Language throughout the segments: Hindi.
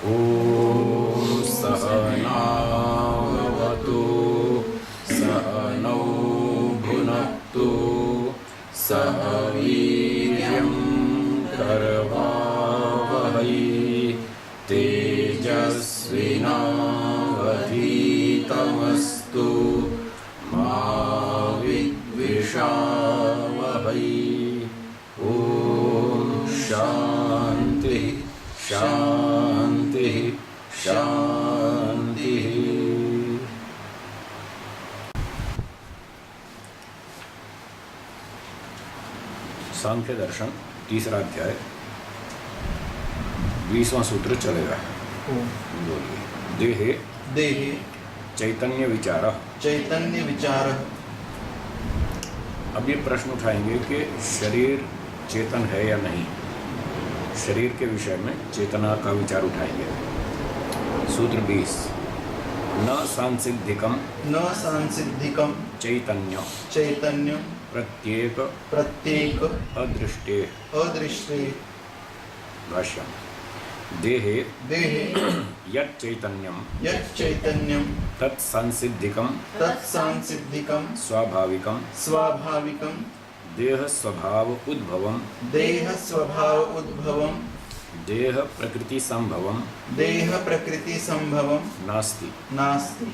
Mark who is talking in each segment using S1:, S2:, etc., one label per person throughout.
S1: ॐ सहनावतु सहनौ भुनक्तु सह वीर्यं करवावहै तेजस्विनावधीतमस्तु मा विद्विषावहै। ॐ शान्ति शान्ति शान्ति। सांख्य दर्शन तीसरा अध्याय 20वां सूत्र चलेगा। बोलिए। देहे
S2: देहे
S1: चैतन्य विचार।
S2: चैतन्य विचार।
S1: अब ये प्रश्न उठाएंगे कि शरीर चेतन है या नहीं। शरीर के विषय में चेतना का विचार उठाएंगे। सूत्र 20। न सांसिद्धिकम
S2: न सांसिद्धिकम
S1: चैतन्य
S2: चैतन्य
S1: प्रत्येक
S2: प्रत्येक
S1: अदृष्टे।
S2: अदृष्टे।
S1: भाष्यम्। देहे
S2: देहे
S1: यत् चैतन्यम
S2: यत् चैतन्यम
S1: तत् सांसिद्धिकम
S2: तत् सांसिद्धिकम
S1: स्वाभाविकम
S2: स्वाभाविकम
S1: देह स्वभाव उद्भवम
S2: देह स्वभाव उद्भवम
S1: देह प्रकृति संभवम
S2: देह प्रकृति संभवम
S1: नास्ति।
S2: नास्ति।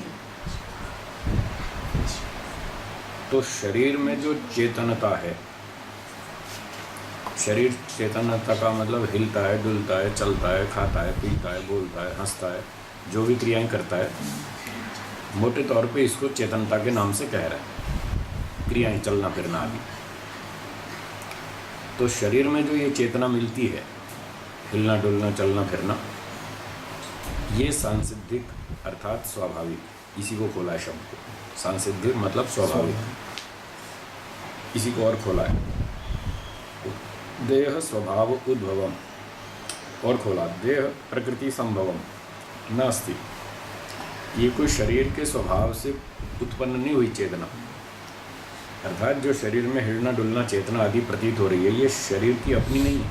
S1: तो शरीर में जो चेतनता है, शरीर चेतनता का मतलब हिलता है, डुलता है, चलता है, खाता है, पीता है, बोलता है, हंसता है, जो भी क्रियाएं करता है, मोटे तौर पे इसको चेतनता के नाम से कह रहे हैं। क्रियाएं, चलना फिरना आदि। तो शरीर में जो ये चेतना मिलती है, हिलना डुलना चलना फिरना, ये सांसिद्धिक अर्थात स्वाभाविक, इसी को खोला है शब्द को। सांसिद्धिक मतलब स्वाभाविक, इसी को और खोला है। देह स्वभाव उद्भवम और खोला देह प्रकृति संभवम नास्ति। ये कोई शरीर के स्वभाव से उत्पन्न नहीं हुई चेतना, अर्थात जो शरीर में हिलना डुलना चेतना आदि प्रतीत हो रही है, ये शरीर की अपनी नहीं है।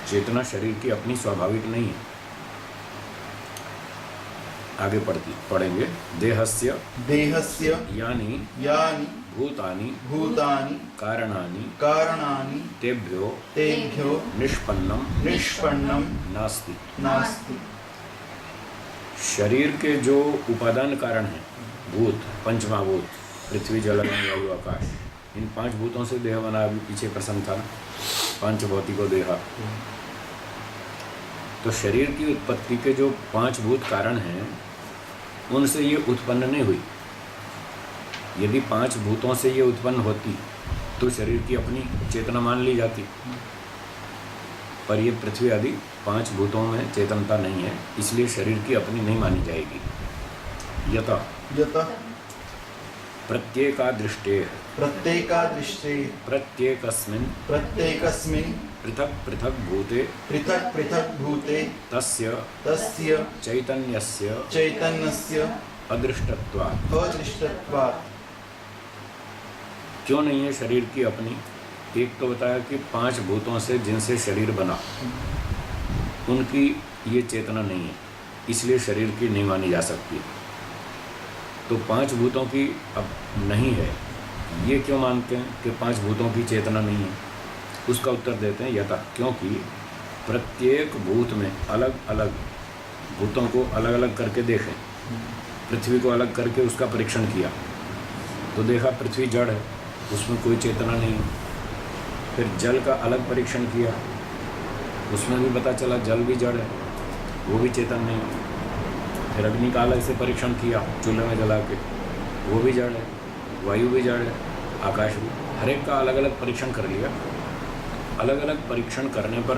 S1: चेतना शरीर की अपनी स्वाभाविक नहीं है। आगे पढ़ेंगे। देहस्य
S2: देहस्य
S1: यानी
S2: यानि
S1: भूतानि
S2: भूतानि
S1: कारणानि
S2: कारणानि
S1: तेभ्यो
S2: तेभ्यो
S1: निष्पन्नम
S2: निष्पन्नम
S1: नास्ति।
S2: नास्ति।
S1: शरीर के जो उपादान कारण हैं, भूत, पंचमहाभूत, पृथ्वी जल अग्नि वायु आकाश, इन 5 भूतों से देह बना। अभी पीछे प्रसंग था, पंच भौतिको देहा। तो शरीर की उत्पत्ति के जो 5 भूत कारण हैं, उनसे ये उत्पन्न नहीं हुई। यदि 5 भूतों से ये उत्पन्न होती तो शरीर की अपनी चेतना मान ली जाती, पर ये पृथ्वी आदि 5 भूतों में चेतनता नहीं है, इसलिए शरीर की अपनी नहीं मानी जाएगी। यथा
S2: यतः
S1: प्रत्येकादृष्टे
S2: प्रत्येकादृष्टे
S1: प्रत्येकस्मिन्
S2: प्रत्येकस्मिन्
S1: पृथक् पृथक् भूते
S2: पृथक् पृथक् भूते
S1: तस्य
S2: तस्य
S1: चैतन्यस्य
S2: चैतन्यस्य
S1: अदृष्टत्वात्।
S2: अदृष्टत्वात्।
S1: क्यों नहीं है शरीर की अपनी? एक तो बताया कि 5 भूतों से जिनसे शरीर बना, उनकी ये चेतना नहीं है, इसलिए शरीर की नहीं मानी जा सकती। तो 5 भूतों की अब नहीं है, ये क्यों मानते हैं कि 5 भूतों की चेतना नहीं है? उसका उत्तर देते हैं यथा, क्योंकि प्रत्येक भूत में अलग अलग भूतों को अलग अलग करके देखें। पृथ्वी को अलग करके उसका परीक्षण किया तो देखा पृथ्वी जड़ है, उसमें कोई चेतना नहीं है। फिर जल का अलग परीक्षण किया, उसमें भी पता चला जल भी जड़ है, वो भी चेतन नहीं है। फिर अग्नि का अलग से परीक्षण किया चूल्हे में जला के, वो भी जड़ है। वायु भी जड़ है, आकाश भी। हर एक का अलग अलग परीक्षण कर लिया। अलग अलग परीक्षण करने पर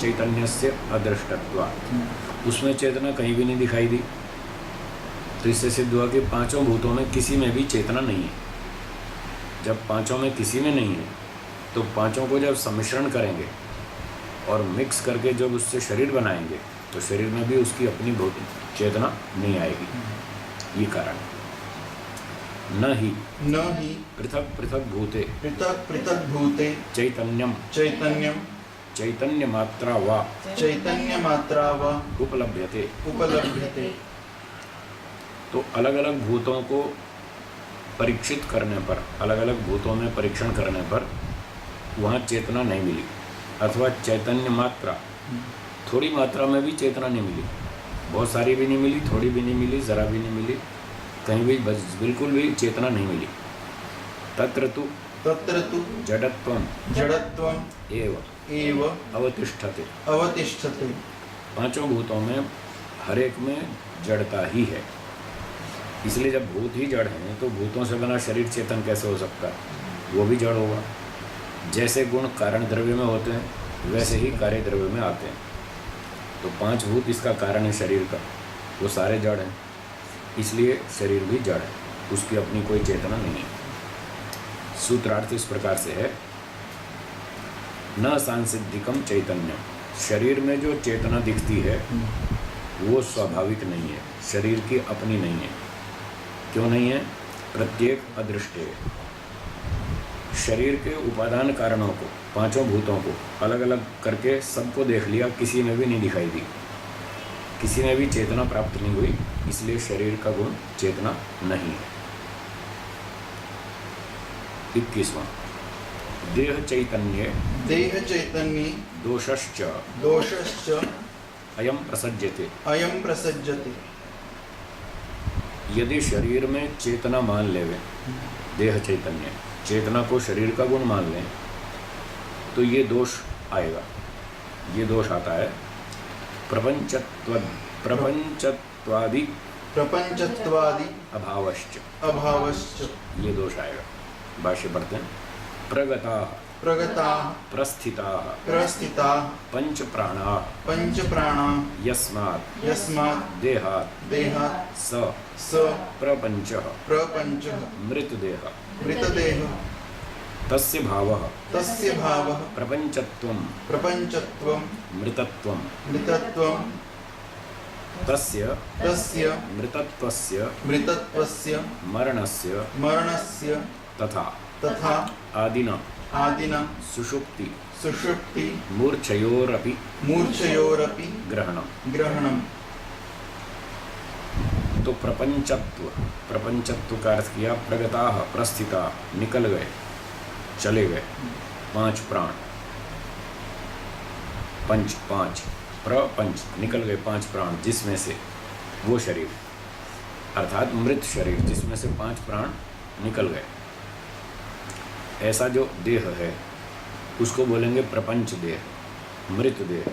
S1: चैतन्य से अदृष्टत्वात्, उसमें चेतना कहीं भी नहीं दिखाई दी। तो इससे सिद्ध हुआ कि 5 भूतों में किसी में भी चेतना नहीं है। जब 5 में किसी में नहीं है, तो 5 को जब सम्मिश्रण करेंगे और मिक्स करके जब उससे शरीर बनाएंगे, तो शरीर में भी उसकी अपनी भौतिक चेतना नहीं आएगी। ये कारण। न ही
S2: पृथक
S1: पृथक भूते
S2: पृथक पृथक भूते
S1: चैतन्यम
S2: चैतन्यम
S1: चैतन्य मात्रा वा
S2: चैतन्य मात्रा वा
S1: उपलभ्यते।
S2: उपलभ्यते।
S1: तो अलग अलग भूतों को परीक्षित करने पर, अलग अलग भूतों में परीक्षण करने पर वहाँ चेतना नहीं मिली, अथवा चैतन्य मात्रा थोड़ी मात्रा में भी चेतना नहीं मिली, बहुत सारी भी नहीं मिली, थोड़ी भी नहीं मिली, ज़रा भी नहीं मिली, कहीं भी बिल्कुल भी चेतना नहीं मिली। तत्र तु जडत्वम
S2: जड़त्वम एव
S1: अवतिष्ठते।
S2: अवतिष्ठते।
S1: पांचों भूतों में हर एक में जड़ता ही है। इसलिए जब भूत ही जड़ हैं तो भूतों से बना शरीर चेतन कैसे हो सकता है? वो भी जड़ होगा। जैसे गुण कारण द्रव्य में होते हैं वैसे ही कार्य द्रव्य में आते हैं। तो पांच भूत इसका कारण है शरीर का, वो सारे जड़ हैं, इसलिए शरीर भी जड़ है, उसकी अपनी कोई चेतना नहीं है। सूत्रार्थ इस प्रकार से है, न सांसिद्धिकम चैतन्य, शरीर में जो चेतना दिखती है वो स्वाभाविक नहीं है, शरीर की अपनी नहीं है। क्यों नहीं है? प्रत्येक अदृष्टे, शरीर के उपादान कारणों को, पांचों भूतों को अलग अलग करके सबको देख लिया, किसी में भी नहीं दिखाई दी, किसी में भी चेतना प्राप्त नहीं हुई, इसलिए शरीर का गुण चेतना नहीं है। 21वां, देह चैतन्य दोषश्च अयम प्रसज्यते।
S2: अयम प्रसज्यते।
S1: यदि शरीर में चेतना मान लेवे, देह चैतन्य, चेतना को शरीर का गुण मान लें तो ये दोष आएगा। ये दोष आता है प्रपंचत्वादि अभावश्च, ये दोष आएगा। भाष्य पढ़ते हैं, प्रगता प्रस्थिता पंच प्राणा यस्मात् देहात् स प्रपंच मृतदेह तस्य भावः प्रपंचत्वं मृतत्वं तस्य मृतत्वस्य मरणस्य तथा आदिना सुषुप्ति मूर्छयोरपि ग्रहणम। तो प्रपंचत्व का अर्थ किया, प्रगता प्रस्थिता, निकल गए, चले गए, पांच प्राण, पांच प्रपंच, निकल गए पांच प्राण, जिसमें से वो शरीर अर्थात मृत शरीर, जिसमें से पांच प्राण निकल गए, ऐसा जो देह है उसको बोलेंगे प्रपंच देह, मृत देह।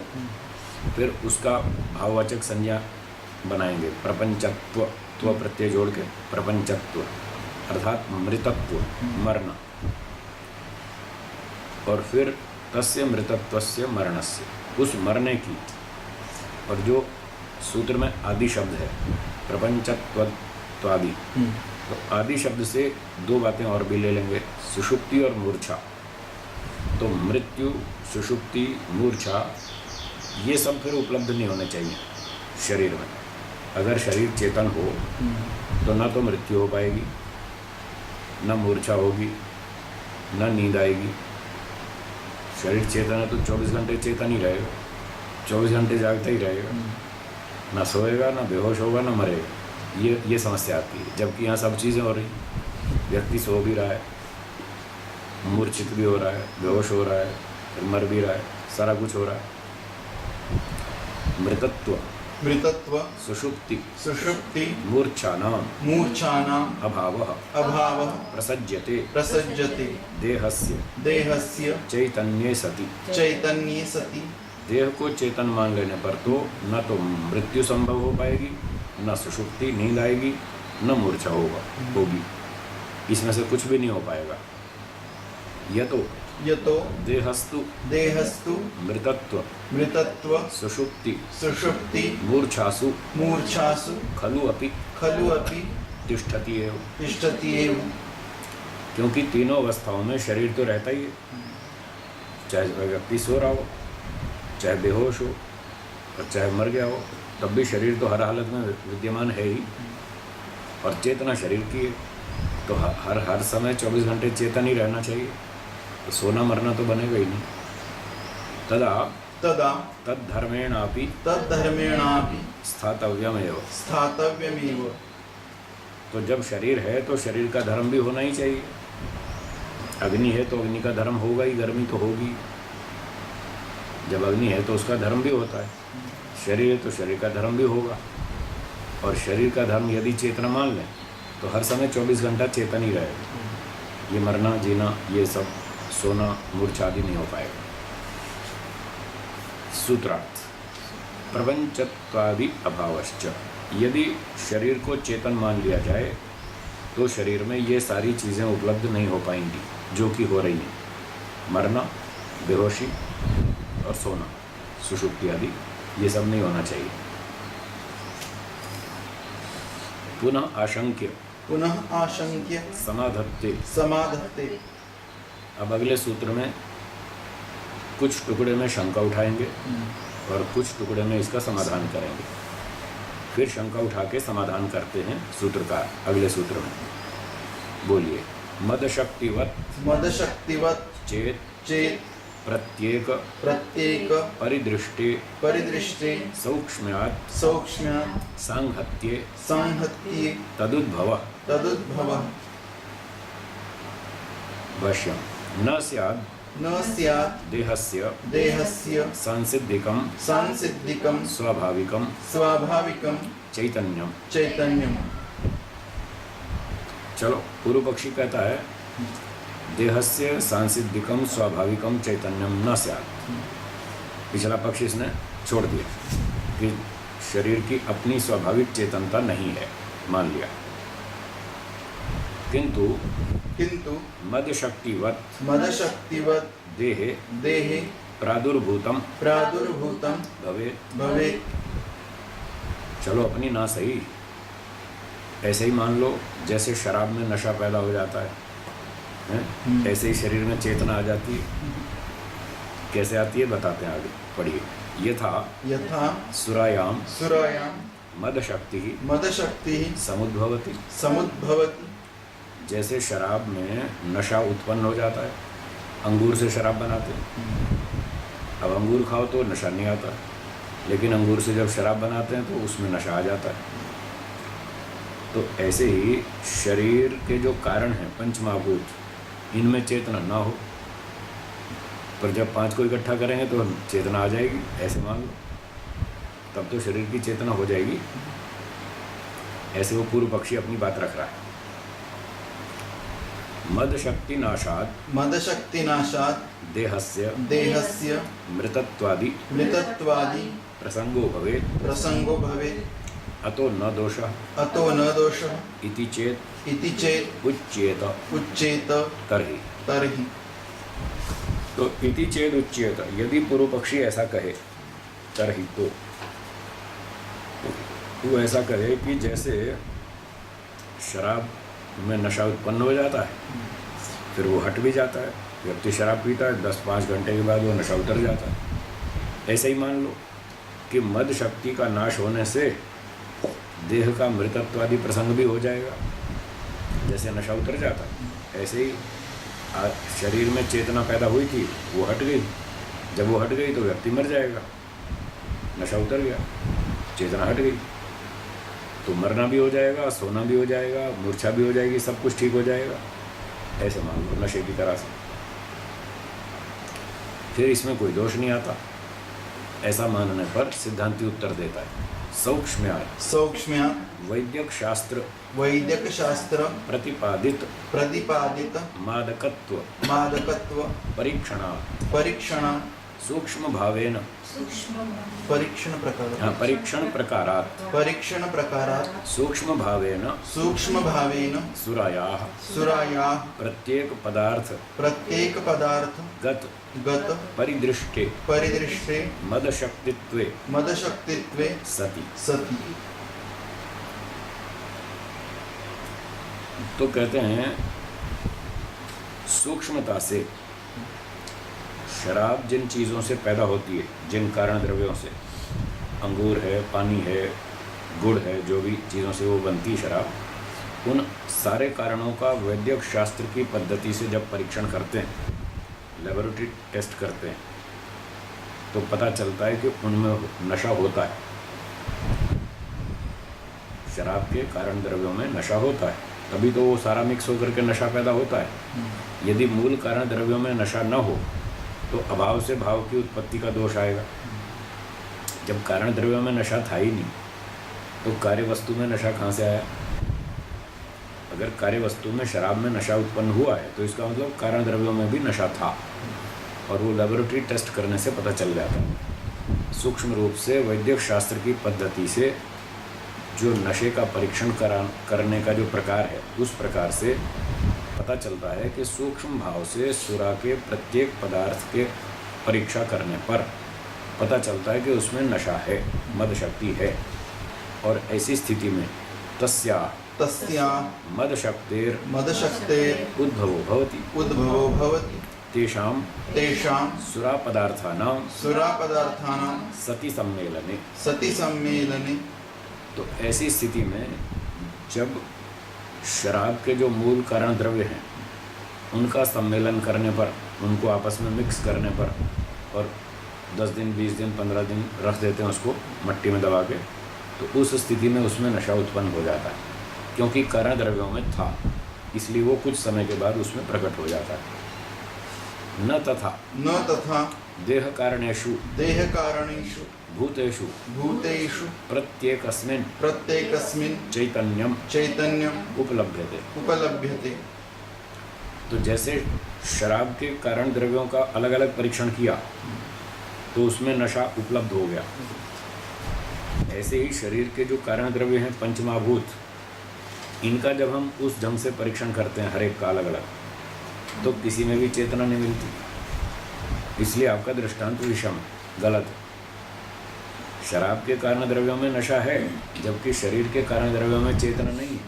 S1: फिर उसका भाववाचक संज्ञा बनाएंगे, प्रपंचत्व, त्व प्रत्यय जोड़ के प्रपंचत्व अर्थात मृतत्व, मरना। और फिर तस्य मृतत्वस्य मरणस्य, उस मरने की, और जो सूत्र में आदि शब्द है प्रपंचत्वादि, तो आदि शब्द से दो बातें और भी ले लेंगे, सुषुप्ति और मूर्छा। तो मृत्यु, सुषुप्ति, मूर्छा, ये सब फिर उपलब्ध नहीं होने चाहिए शरीर में। अगर शरीर चेतन हो तो न तो मृत्यु हो पाएगी, न मूर्छा होगी, न नींद आएगी। शरीर चेतन है तो 24 घंटे चेतन ही रहेगा, 24 घंटे जागता ही रहेगा, ना सोएगा, ना बेहोश होगा, ना मरेगा। ये समस्या आती है। जबकि यहाँ सब चीज़ें हो रही, व्यक्ति सो भी रहा है, मूर्छित भी हो रहा है, बेहोश हो रहा है, फिर मर भी रहा है, सारा कुछ हो रहा है। मृतत्व सुषुप्ति मूर्छानाम अभावः प्रसज्यते देहस्य चैतन्ये सति। देह को चेतन मान लेने पर तो न तो मृत्यु संभव हो पाएगी, न सुषुप्ति, नींद आएगी, न मूर्छा होगी। इसमें से कुछ भी नहीं हो पाएगा। यतो देहस्तु मृतत्व सुषुप्ति मूर्छासु खलु अपि तिष्ठति एव। क्योंकि तीनों अवस्थाओं में शरीर तो रहता ही है, चाहे व्यक्ति सो रहा हो, चाहे बेहोश हो, और चाहे मर गया हो, तब भी शरीर तो हर हालत में विद्यमान है ही। और चेतना शरीर की है, तो हर समय 24 घंटे चेतन ही रहना चाहिए। तो सोना मरना तो बनेगा ही नहीं। तदा
S2: तदा
S1: तद्धर्मेणापि
S2: तद्धर्मेणापि
S1: स्थातव्यमेव।
S2: स्थातव्यमेव।
S1: तो जब शरीर है तो शरीर का धर्म भी होना ही चाहिए। अग्नि है तो अग्नि का धर्म होगा ही, गर्मी तो होगी। जब अग्नि है तो उसका धर्म भी होता है। शरीर है तो शरीर का धर्म भी होगा। और शरीर का धर्म यदि चेतना मान लें तो हर समय 24 घंटा चेतन ही रहेगा। ये मरना जीना, ये सब सोना मूर्छा आदि नहीं हो पाएगा। सूत्रार्थ प्रपंचत्वादि अभावश्च। यदि शरीर को चेतन मान लिया जाए तो शरीर में ये सारी चीज़ें उपलब्ध नहीं हो पाएंगी जो कि हो रही हैं। मरना, बेहोशी और सोना, सुषुप्ति आदि, ये सब नहीं होना चाहिए। पुनः आशंक्य
S2: पुनः आशंक्य
S1: समाधत्ते।
S2: समाधत्ते।
S1: अब अगले सूत्र में कुछ टुकड़े में शंका उठाएंगे और कुछ टुकड़े में इसका समाधान करेंगे। फिर शंका उठा के समाधान करते हैं सूत्रकार अगले सूत्र में। बोलिए। मद शक्तिवत
S2: मदशक्तिवत्
S1: चेत
S2: चेत्
S1: प्रत्येक
S2: प्रत्येक
S1: परिदृष्टे
S2: परिदृष्टे
S1: सौक्ष्म्यात्
S2: सौक्ष्म्यात्
S1: सांहत्ये
S2: संहत्ये
S1: तदुद्भव।
S2: तदुद्भवः।
S1: भाष्यं। न स्याद्
S2: न स्यात्
S1: देहस्य
S2: देहस्य
S1: सांसिद्धिकं
S2: सांसिद्धिकं
S1: स्वाभाविकं
S2: स्वाभाविकं
S1: चैतन्यम।
S2: चैतन्यम।
S1: चलो, पूर्व पक्षी कहता है देहस्य सांसिद्धिकम स्वाभाविकम चैतन्यम न स्यात्। पिछला पक्ष इसने छोड़ दिया कि शरीर की अपनी स्वाभाविक चेतनता नहीं है, मान लिया। किंतु मद शक्तिवत
S2: मदशक्तिवत्
S1: देहे
S2: देहे
S1: प्रादुर्भूतम
S2: प्रादुर्भूतं
S1: भवेत्।
S2: भवेत्।
S1: चलो, अपनी ना सही, ऐसे ही मान लो जैसे शराब में नशा पैदा हो जाता है, हैं? ऐसे ही शरीर में चेतना आ जाती है। कैसे आती है बताते हैं आगे, पढ़िए।
S2: यथा
S1: सुरायाम
S2: सुरायां
S1: मद शक्ति
S2: मदशक्तिः
S1: समुद्भवति।
S2: समुद्भवति।
S1: जैसे शराब में नशा उत्पन्न हो जाता है, अंगूर से शराब बनाते हैं। अब अंगूर खाओ तो नशा नहीं आता, लेकिन अंगूर से जब शराब बनाते हैं तो उसमें नशा आ जाता है। तो ऐसे ही शरीर के जो कारण हैं पंच महाभूत, इनमें चेतना ना हो, पर जब 5 को इकट्ठा करेंगे तो चेतना आ जाएगी, ऐसे मान लो, तब तो शरीर की चेतना हो जाएगी। ऐसे वो पूर्व पक्षी अपनी बात रख रहा है। मद शक्ति नाशात्
S2: मदशक्तिनाशात्
S1: देहस्य
S2: देहस्य
S1: मृतत्वादि
S2: मृतत्वादि
S1: प्रसंगो भवेत्।
S2: प्रसंगो भवेत्।
S1: अतो न दोषः
S2: अतो न दोषः
S1: इति चेत्
S2: इति चेत्
S1: उच्येत
S2: उच्येत
S1: तर्हि।
S2: तर्हि।
S1: तो इति चेत् उच्येत, यदि पूर्व पक्षी ऐसा कहे तर्हि तो वो ऐसा कहे कि जैसे शराब में नशा उत्पन्न हो जाता है, फिर वो हट भी जाता है। व्यक्ति शराब पीता है, 10-5 घंटे के बाद वो नशा उतर जाता है। ऐसे ही मान लो कि मद शक्ति का नाश होने से देह का मृतत्वादि प्रसंग भी हो जाएगा। जैसे नशा उतर जाता है, ऐसे ही शरीर में चेतना पैदा हुई थी, वो हट गई। जब वो हट गई तो व्यक्ति मर जाएगा। नशा उतर गया, चेतना हट गई, तो मरना भी हो जाएगा, सोना भी हो जाएगा, मूर्छा भी हो जाएगी, सब कुछ ठीक हो जाएगा। ऐसे मान लो नशे की तरह से। फिर इसमें कोई दोष नहीं आता। ऐसा मानने पर सिद्धांति उत्तर देता है। सौक्ष्म्यात्
S2: सौक्ष्म्यात्
S1: वैद्यक शास्त्र
S2: वैदिक शास्त्र
S1: प्रतिपादित
S2: प्रतिपादित
S1: मादकत्व
S2: मादकत्व
S1: परीक्षणात्
S2: परीक्षण
S1: सूक्ष्म भावेन
S2: परीक्षण प्रकार
S1: परीक्षण प्रकारात्
S2: परीक्षण प्रकारात्
S1: सूक्ष्म भावेन
S2: सूक्ष्म भावेन
S1: सुरायाः
S2: सुरायाः
S1: प्रत्येक पदार्थ
S2: प्रत्येक पदार्थ
S1: गत
S2: गत
S1: परिदृष्टे
S2: परिदृष्टे
S1: मदशक्तित्वे
S2: मदशक्तित्वे
S1: सति।
S2: सति।
S1: तो कहते हैं सूक्ष्मता से शराब जिन चीज़ों से पैदा होती है, जिन कारण द्रव्यों से, अंगूर है, पानी है, गुड़ है, जो भी चीज़ों से वो बनती है शराब, उन सारे कारणों का वैद्यक शास्त्र की पद्धति से जब परीक्षण करते हैं, लेबोरेटरी टेस्ट करते हैं, तो पता चलता है कि उनमें नशा होता है। शराब के कारण द्रव्यों में नशा होता है, तभी तो वो सारा मिक्स होकर के नशा पैदा होता है। यदि मूल कारण द्रव्यों में नशा न हो तो अभाव से भाव की उत्पत्ति का दोष आएगा। जब कारण द्रव्यों में नशा था ही नहीं तो कार्य वस्तु में नशा कहाँ से आया? अगर कार्य वस्तु में शराब में नशा उत्पन्न हुआ है तो इसका मतलब कारण द्रव्यों में भी नशा था, और वो लेबोरेटरी टेस्ट करने से पता चल जाता है। सूक्ष्म रूप से वैद्यक शास्त्र की पद्धति से जो नशे का परीक्षण करने का जो प्रकार है, उस प्रकार से पता चलता है कि सूक्ष्म भाव से सुरा के प्रत्येक पदार्थ के परीक्षा करने पर पता चलता है कि उसमें नशा है, मद शक्ति है। और ऐसी स्थिति में तस्या मद शक्तिर
S2: मदशक्तेर
S1: उद्भवो भवति
S2: उद्भवो भवति
S1: तेषां सुरा पदार्थानां
S2: सुरापदार्थानां
S1: सति सम्मेलने।
S2: सति सम्मेलने।
S1: तो ऐसी स्थिति में जब शराब के जो मूल कारण द्रव्य हैं उनका सम्मेलन करने पर, उनको आपस में मिक्स करने पर, और 10 दिन 20 दिन 15 दिन रख देते हैं उसको मट्टी में दबा के, तो उस स्थिति में उसमें नशा उत्पन्न हो जाता है, क्योंकि कारण द्रव्यों में था, इसलिए वो कुछ समय के बाद उसमें प्रकट हो जाता है। न तथा देह कारणेषु भूतेषु प्रत्येकस्मिन् चैतन्यम उपलभ्यते। तो जैसे शराब के कारण द्रव्यों का अलग अलग परीक्षण किया तो उसमें नशा उपलब्ध हो गया, ऐसे ही शरीर के जो कारण द्रव्य हैं पंचमहाभूत, इनका जब हम उस ढंग से परीक्षण करते हैं हर एक का अलग अलग, तो किसी में भी चेतना नहीं मिलती। इसलिए आपका दृष्टांत विषम गलत है। शराब के कारण द्रव्यों में नशा है जबकि शरीर के कारण द्रव्यों में चेतना नहीं है,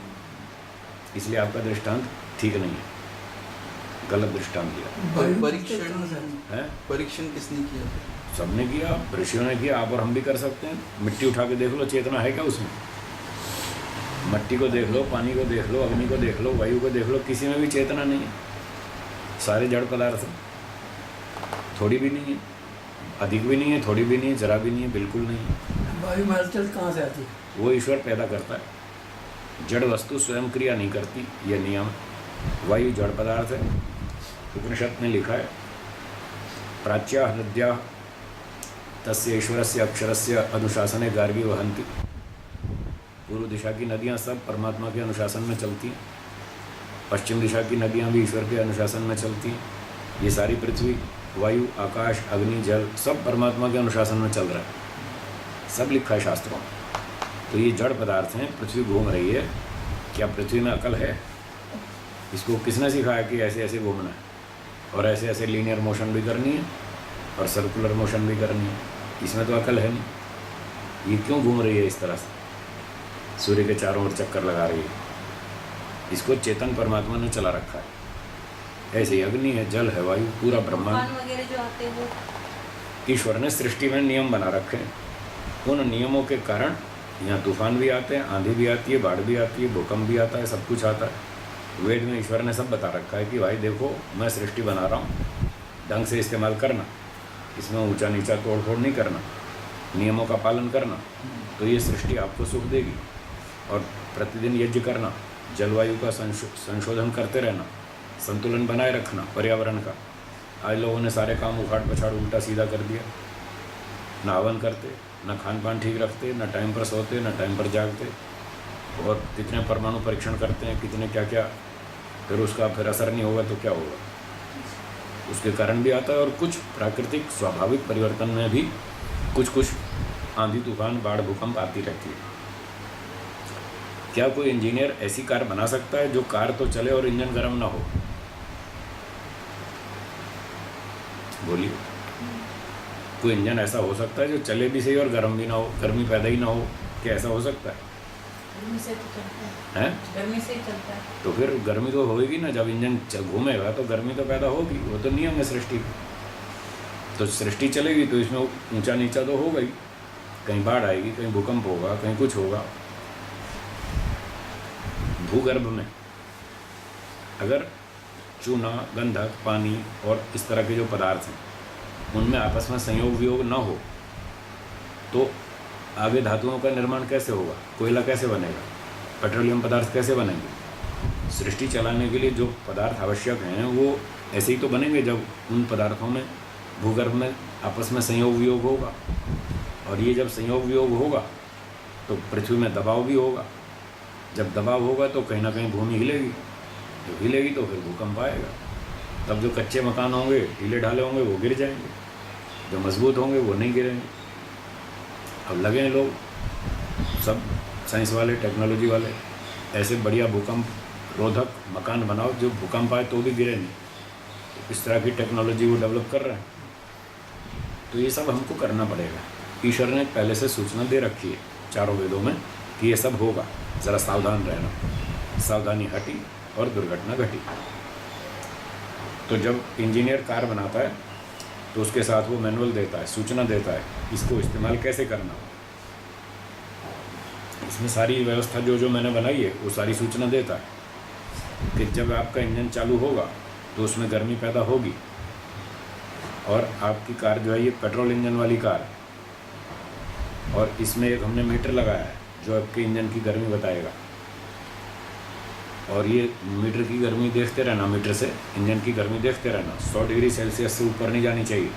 S1: इसलिए आपका दृष्टांत ठीक नहीं है, गलत दृष्टांत दिया।
S2: परीक्षण किसने किया?
S1: सबने किया, ऋषियों ने किया, आप और हम भी कर सकते हैं। मिट्टी उठा के देख लो, चेतना है क्या उसमें? मट्टी को देख लो, पानी को देख लो, अग्नि को देख लो, वायु को देख लो, किसी में भी चेतना नहीं है। सारे जड़ पदार्थ, थोड़ी भी नहीं है, अधिक भी नहीं है, थोड़ी भी नहीं है, जरा भी नहीं है, बिल्कुल नहीं है।
S3: वायु में हलचल कहाँ से आती है?
S1: वो ईश्वर पैदा करता है, जड़ वस्तु स्वयं क्रिया नहीं करती, ये नियम। वायु जड़ पदार्थ है, उपनिषद में लिखा है प्राच्या नद्या तस्य ईश्वरस्य अक्षरस्य अनुशासने गार्गी वहंती। पूर्व दिशा की नदियाँ सब परमात्मा के अनुशासन में चलती हैं, पश्चिम दिशा की नदियाँ भी ईश्वर के अनुशासन में चलती हैं। ये सारी पृथ्वी, वायु, आकाश, अग्नि, जल सब परमात्मा के अनुशासन में चल रहा है, सब लिखा है शास्त्रों में। तो ये जड़ पदार्थ हैं, पृथ्वी घूम रही है। क्या पृथ्वी में अकल है? इसको किसने सिखाया कि ऐसे ऐसे घूमना है और ऐसे ऐसे लीनियर मोशन भी करनी है और सर्कुलर मोशन भी करनी है? इसमें तो अकल है नहीं। ये क्यों घूम रही है इस तरह से, सूर्य के चारों ओर चक्कर लगा रही है? इसको चेतन परमात्मा ने चला रखा है। ऐसे ही अग्नि है, जल है, वायु, पूरा ब्रह्मांड
S4: वगैरह जो आते हैं वो
S1: ईश्वर ने सृष्टि में नियम बना रखे हैं। उन नियमों के कारण यहाँ तूफान भी आते हैं, आंधी भी आती है, बाढ़ भी आती है, भूकंप भी आता है, सब कुछ आता है। वेद में ईश्वर ने सब बता रखा है कि भाई देखो, मैं सृष्टि बना रहा हूँ, ढंग से इस्तेमाल करना, इसमें ऊंचा नीचा तोड़ फोड़ नहीं करना, नियमों का पालन करना, तो ये सृष्टि आपको सुख देगी। और प्रतिदिन यज्ञ करना, जलवायु का संशोधन करते रहना, संतुलन बनाए रखना पर्यावरण का। आज लोगों ने सारे काम उखाड़ पछाड़ उल्टा सीधा कर दिया, ना हवन करते, ना खान पान ठीक रखते, ना टाइम पर सोते, ना टाइम पर जागते, और कितने परमाणु परीक्षण करते हैं, कितने क्या क्या, फिर उसका फिर असर नहीं होगा तो क्या होगा? उसके कारण भी आता है। और कुछ प्राकृतिक स्वाभाविक परिवर्तन में भी कुछ आंधी तूफान बाढ़ भूकंप आती रहती है। क्या कोई इंजीनियर ऐसी कार बना सकता है जो कार तो चले और इंजन गर्म ना हो? बोलिए, कोई इंजन ऐसा हो सकता है जो चले भी सही और गर्म भी ना हो, गर्मी पैदा ही ना हो? क्या ऐसा हो सकता है?
S4: गर्मी से तो चलता
S1: हैं?
S4: गर्मी से ही चलता है।
S1: तो फिर गर्मी तो होगी ना, जब इंजन घूमेगा तो गर्मी तो पैदा होगी, वो तो नियम है सृष्टि का। तो सृष्टि चलेगी तो इसमें ऊंचा नीचा तो होगा ही, कहीं बाढ़ आएगी, कहीं भूकंप होगा, कहीं कुछ होगा। भूगर्भ में अगर चूना, गंधक, पानी और इस तरह के जो पदार्थ हैं उनमें आपस में संयोग वियोग न हो तो आगे धातुओं का निर्माण कैसे होगा, कोयला कैसे बनेगा, पेट्रोलियम पदार्थ कैसे बनेंगे। सृष्टि चलाने के लिए जो पदार्थ आवश्यक हैं वो ऐसे ही तो बनेंगे जब उन पदार्थों में भूगर्भ में आपस में संयोग वियोग होगा। और ये जब संयोग वियोग होगा तो पृथ्वी में दबाव भी होगा। जब दबाव होगा तो कहीं ना कहीं भूमि हिलेगी, जब हिलेगी तो फिर भूकंप आएगा। तब जो कच्चे मकान होंगे, ढीले ढाले होंगे, वो गिर जाएंगे, जो मजबूत होंगे वो नहीं गिरेंगे। अब लगे हैं लोग सब साइंस वाले, टेक्नोलॉजी वाले, ऐसे बढ़िया भूकंप रोधक मकान बनाओ जो भूकंप आए तो भी गिरे नहीं। तो इस तरह की टेक्नोलॉजी वो डेवलप कर रहे हैं। तो ये सब हमको करना पड़ेगा। ईश्वर ने पहले से सूचना दे रखी है चारों वेदों में कि ये सब होगा, ज़रा सावधान रहना। सावधानी हटी और दुर्घटना घटी। तो जब इंजीनियर कार बनाता है तो उसके साथ वो मैनुअल देता है, सूचना देता है इसको इस्तेमाल कैसे करना। इसमें सारी व्यवस्था जो जो मैंने बनाई है वो सारी सूचना देता है कि जब आपका इंजन चालू होगा तो उसमें गर्मी पैदा होगी। और आपकी कार जो है ये पेट्रोल इंजन वाली कार है और इसमें एक हमने मीटर लगाया है जो आपके इंजन की गर्मी बताएगा। और ये मीटर की गर्मी देखते रहना, मीटर से इंजन की गर्मी देखते रहना। 100 डिग्री सेल्सियस से ऊपर नहीं जानी चाहिए।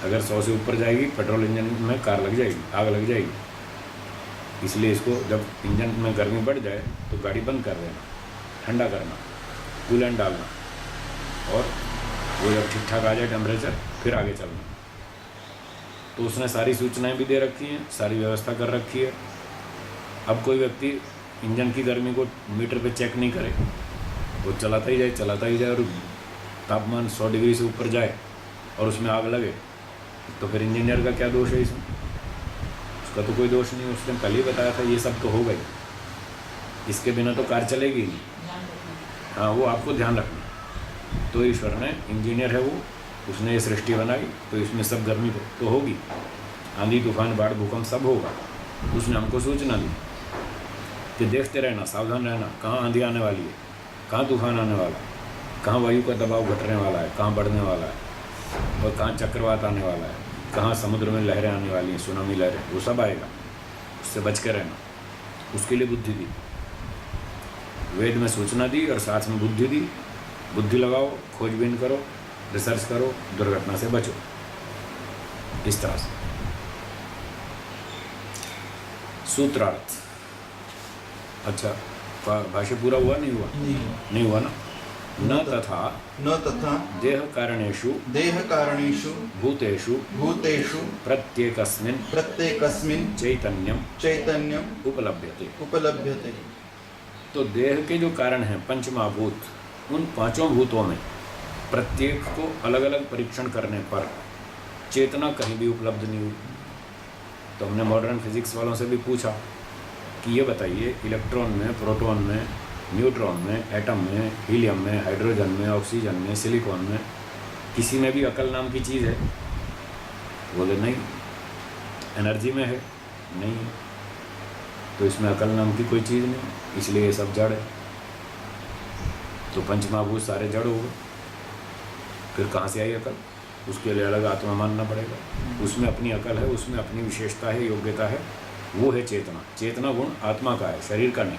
S1: अगर 100 से ऊपर जाएगी पेट्रोल इंजन में कार लग जाएगी, आग लग जाएगी। इसलिए इसको जब इंजन में गर्मी बढ़ जाए तो गाड़ी बंद कर देना, ठंडा करना, कूलेंट डालना और वो जब ठीक ठाक आ जाए टेम्परेचर फिर आगे चलना। तो उसने सारी सूचनाएं भी दे रखी हैं, सारी व्यवस्था कर रखी है। अब कोई व्यक्ति इंजन की गर्मी को मीटर पे चेक नहीं करे, वो चलाता ही जाए और तापमान 100 डिग्री से ऊपर जाए और उसमें आग लगे, तो फिर इंजीनियर का क्या दोष है इसमें? उसका तो कोई दोष नहीं। उसने पहले ही बताया था ये सब तो हो गई, इसके बिना तो कार चलेगी नहीं। हाँ, वो आपको ध्यान रखना। तो ईश्वर ने, इंजीनियर है वो, उसने ये सृष्टि बनाई तो इसमें सब गर्मी तो होगी, आंधी तूफान बाढ़ भूकंप सब होगा। उसने हमको सूचना दी कि देखते रहना, सावधान रहना, कहाँ आंधी आने वाली है, कहाँ तूफान आने वाला है, कहाँ वायु का दबाव घटने वाला है, कहाँ बढ़ने वाला है, और कहाँ चक्रवात आने वाला है, कहाँ समुद्र में लहरें आने वाली हैं, सुनामी लहरें, वो सब आएगा। उससे बच के रहना। उसके लिए बुद्धि दी, वेद में सूचना दी और साथ में बुद्धि दी। बुद्धि लगाओ, खोजबीन करो, रिसर्च करो, दुर्घटना से बचो। इस तरह से सूत्रार्थ। अच्छा, भाष्य पूरा हुआ नहीं हुआ? नहीं हुआ ना। न तथा देह कारणेषु भूतेषु प्रत्येकस्मिन् चैतन्यम उपलभ्यते। तो देह के जो कारण हैं पंचमहाभूत, उन पांचों भूतों में प्रत्येक को अलग अलग परीक्षण करने पर चेतना कहीं भी उपलब्ध नहीं हुई। तो हमने मॉडर्न फिजिक्स वालों से भी पूछा कि ये बताइए, इलेक्ट्रॉन में, प्रोटॉन में, न्यूट्रॉन में, एटम में, हीलियम में, हाइड्रोजन में, ऑक्सीजन में, सिलिकॉन में, किसी में भी अकल नाम की चीज़ है? बोले नहीं। एनर्जी में है? नहीं। तो इसमें अकल नाम की कोई चीज़ नहीं, इसलिए ये सब जड़ है। तो पंचमहाभूत सारे जड़ हो गए, फिर कहाँ से आई अकल? उसके लिए अलग आत्मा मानना पड़ेगा। उसमें अपनी अकल है, उसमें अपनी विशेषता है, योग्यता है, वो है चेतना। चेतना गुण आत्मा का है, शरीर का नहीं।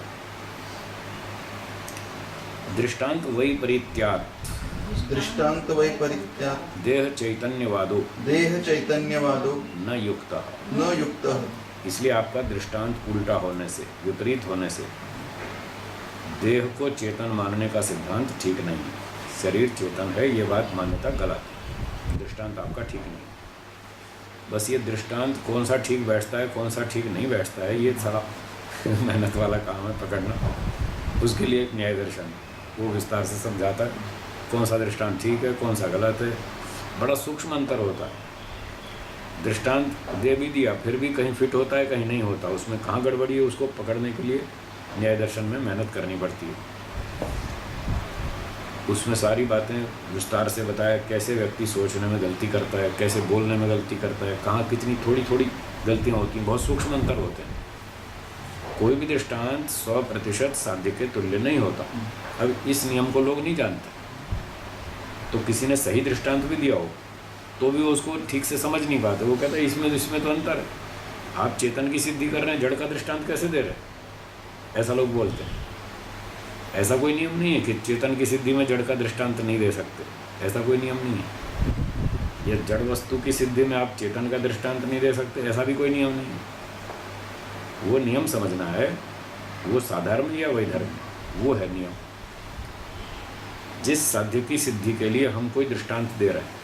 S1: दृष्टांत वैपरीत्यात् देह चैतन्यवादो न युक्तः। इसलिए आपका दृष्टांत उल्टा होने से, विपरीत होने से देह को चेतन मानने का सिद्धांत ठीक नहीं है। शरीर चेतन है, ये बात मान्यता गलत है। दृष्टांत आपका ठीक नहीं। बस ये दृष्टांत कौन सा ठीक बैठता है, कौन सा ठीक नहीं बैठता है, ये सारा मेहनत वाला काम है पकड़ना। उसके लिए एक न्याय दर्शन वो विस्तार से समझाता है कौन सा दृष्टांत ठीक है, कौन सा गलत है। बड़ा सूक्ष्म अंतर होता है। दृष्टांत दे भी दिया फिर भी कहीं फिट होता है, कहीं नहीं होता। उसमें कहाँ गड़बड़ी है उसको पकड़ने के लिए न्याय दर्शन में मेहनत करनी पड़ती है। उसमें सारी बातें विस्तार से बताया, कैसे व्यक्ति सोचने में गलती करता है, कैसे बोलने में गलती करता है, कहाँ कितनी थोड़ी थोड़ी गलतियाँ होती हैं, बहुत सूक्ष्म अंतर होते हैं। कोई भी दृष्टांत 100% साध्य के तुल्य नहीं होता। अब इस नियम को लोग नहीं जानते। तो किसी ने सही दृष्टांत भी दिया हो तो भी वो उसको ठीक से समझ नहीं पाते। वो कहते हैं इसमें तो अंतर है, आप चेतन की सिद्धि कर रहे हैं, जड़ का दृष्टांत कैसे दे रहे हैं, ऐसा लोग बोलते हैं। ऐसा कोई नियम नहीं है कि चेतन की सिद्धि में जड़ का दृष्टांत नहीं दे सकते, ऐसा कोई नियम नहीं है। ये जड़ वस्तु की सिद्धि में आप चेतन का दृष्टांत नहीं दे सकते, ऐसा भी कोई नियम नहीं है। वो नियम समझना है, वो साधर्म या वैधर्म, वो है नियम। जिस साध्य की सिद्धि के लिए हम कोई दृष्टांत दे रहे हैं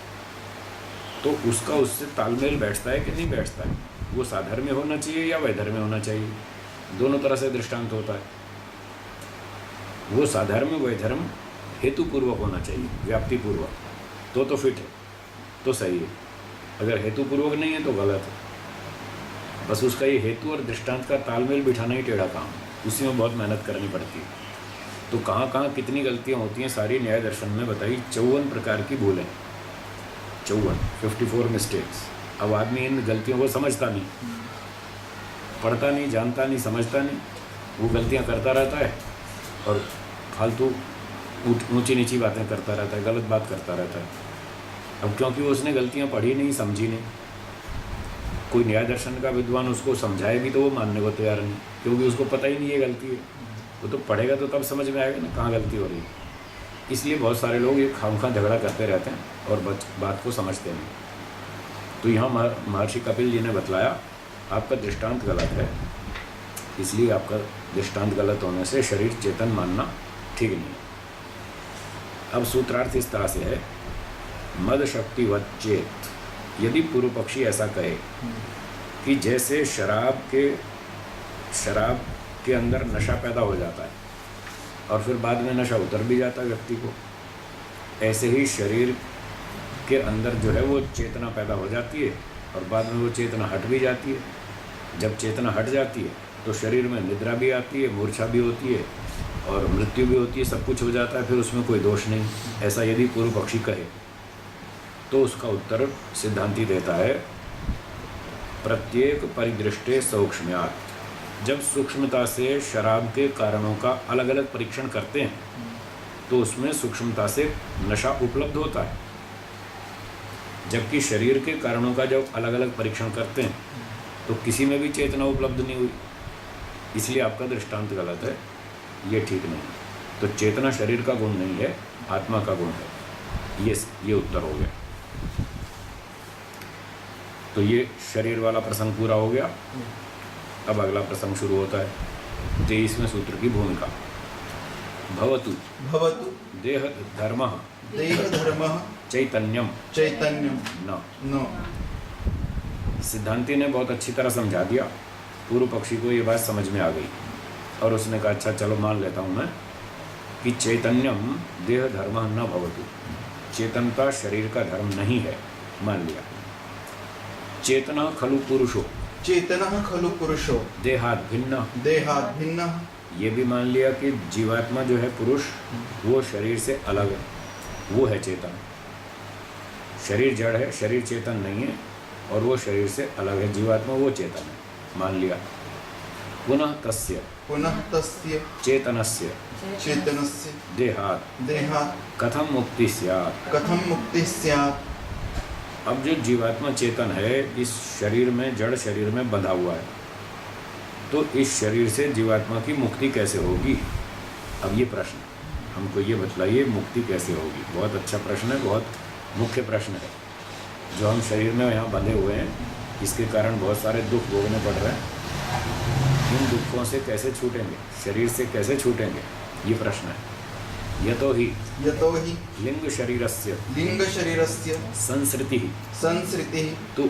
S1: तो उसका उससे तालमेल बैठता है कि नहीं बैठता है, वो साधर्म्य होना चाहिए या वैधर्म्य होना चाहिए, दोनों तरह से दृष्टांत होता है। वो साधर्म्य वैधर्म हेतुपूर्वक होना चाहिए, व्याप्तिपूर्वक, तो फिट है, तो सही है। अगर हेतुपूर्वक नहीं है तो गलत है। बस उसका ये हेतु और दृष्टांत का तालमेल बिठाना ही टेढ़ा काम है, उसी में बहुत मेहनत करनी पड़ती है। तो कहाँ कहाँ कितनी गलतियाँ होती हैं सारी न्याय दर्शन में बताई। 54 प्रकार की भूलें, 54 मिस्टेक्स। अब आदमी इन गलतियों को समझता नहीं, पढ़ता नहीं, जानता नहीं, समझता नहीं, वो गलतियाँ करता रहता है और फालतू ऊंची नीची बातें करता रहता है, गलत बात करता रहता है। अब क्योंकि वो उसने गलतियाँ पढ़ी नहीं, समझी नहीं, कोई न्याय दर्शन का विद्वान उसको समझाए भी तो वो मानने को तैयार नहीं, क्योंकि उसको पता ही नहीं ये गलती है। वो तो पढ़ेगा तो तब समझ में आएगा ना कहाँ गलती हो रही है। इसलिए बहुत सारे लोग ये खामखा झगड़ा करते रहते हैं और बात को समझते नहीं। तो यहाँ महर्षि कपिल जी ने बतलाया आपका दृष्टांत गलत है, इसलिए आपका दृष्टांत गलत होने से शरीर चेतन मानना ठीक नहीं है। अब सूत्रार्थ इस तरह से है, मद शक्ति वच्चेत, यदि पूर्व पक्षी ऐसा कहे कि जैसे शराब के अंदर नशा पैदा हो जाता है और फिर बाद में नशा उतर भी जाता है व्यक्ति को, ऐसे ही शरीर के अंदर जो है वो चेतना पैदा हो जाती है और बाद में वो चेतना हट भी जाती है। जब चेतना हट जाती है तो शरीर में निद्रा भी आती है, मूर्छा भी होती है और मृत्यु भी होती है, सब कुछ हो जाता है, फिर उसमें कोई दोष नहीं। ऐसा यदि पूर्व पक्षी कहे तो उसका उत्तर सिद्धांती देता है, प्रत्येक परिदृष्टे सौक्ष्म्यात्, जब सूक्ष्मता से शराब के कारणों का अलग अलग परीक्षण करते हैं तो उसमें सूक्ष्मता से नशा उपलब्ध होता है, जबकि शरीर के कारणों का जब अलग अलग परीक्षण करते हैं तो किसी में भी चेतना उपलब्ध नहीं हुई। इसलिए आपका दृष्टांत गलत है, ये ठीक नहीं। तो चेतना शरीर का गुण नहीं है, आत्मा का गुण है। ये उत्तर हो गया। तो ये शरीर वाला प्रसंग पूरा हो गया। अब अगला प्रसंग शुरू होता है 23वें सूत्र की भूमिका। भवतु देह धर्मः चैतन्यम न। सिद्धांती ने बहुत अच्छी तरह समझा दिया, पूर्व पक्षी को ये बात समझ में आ गई और उसने कहा अच्छा चलो मान लेता हूँ मैं कि चैतन्यम देह धर्मः न भवतु, चेतनता शरीर का धर्म नहीं है, मान लिया। चेतना खलु पुरुषो देहात् भिन्न, ये भी मान लिया कि जीवात्मा जो है पुरुष वो शरीर से अलग है, वो है चेतन। शरीर जड़ है, शरीर चेतन नहीं है और वो शरीर से अलग है, जीवात्मा वो चेतन है, मान लिया। पुनः तस्य चेतनस्य देहात् कथम मुक्ति स्यात्। अब जो जीवात्मा चेतन है इस शरीर में, जड़ शरीर में बंधा हुआ है, तो इस शरीर से जीवात्मा की मुक्ति कैसे होगी? अब ये प्रश्न हमको ये बतलाइए, मुक्ति कैसे होगी? बहुत अच्छा प्रश्न है, बहुत मुख्य प्रश्न है। जो हम शरीर में यहाँ बंधे हुए हैं, इसके कारण बहुत सारे दुख भोगने पड़ रहे हैं। इन दुखों से कैसे छूटेंगे, शरीर से कैसे छूटेंगे, ये प्रश्न है। यतो ही लिंग शरीरस्य संसृति तु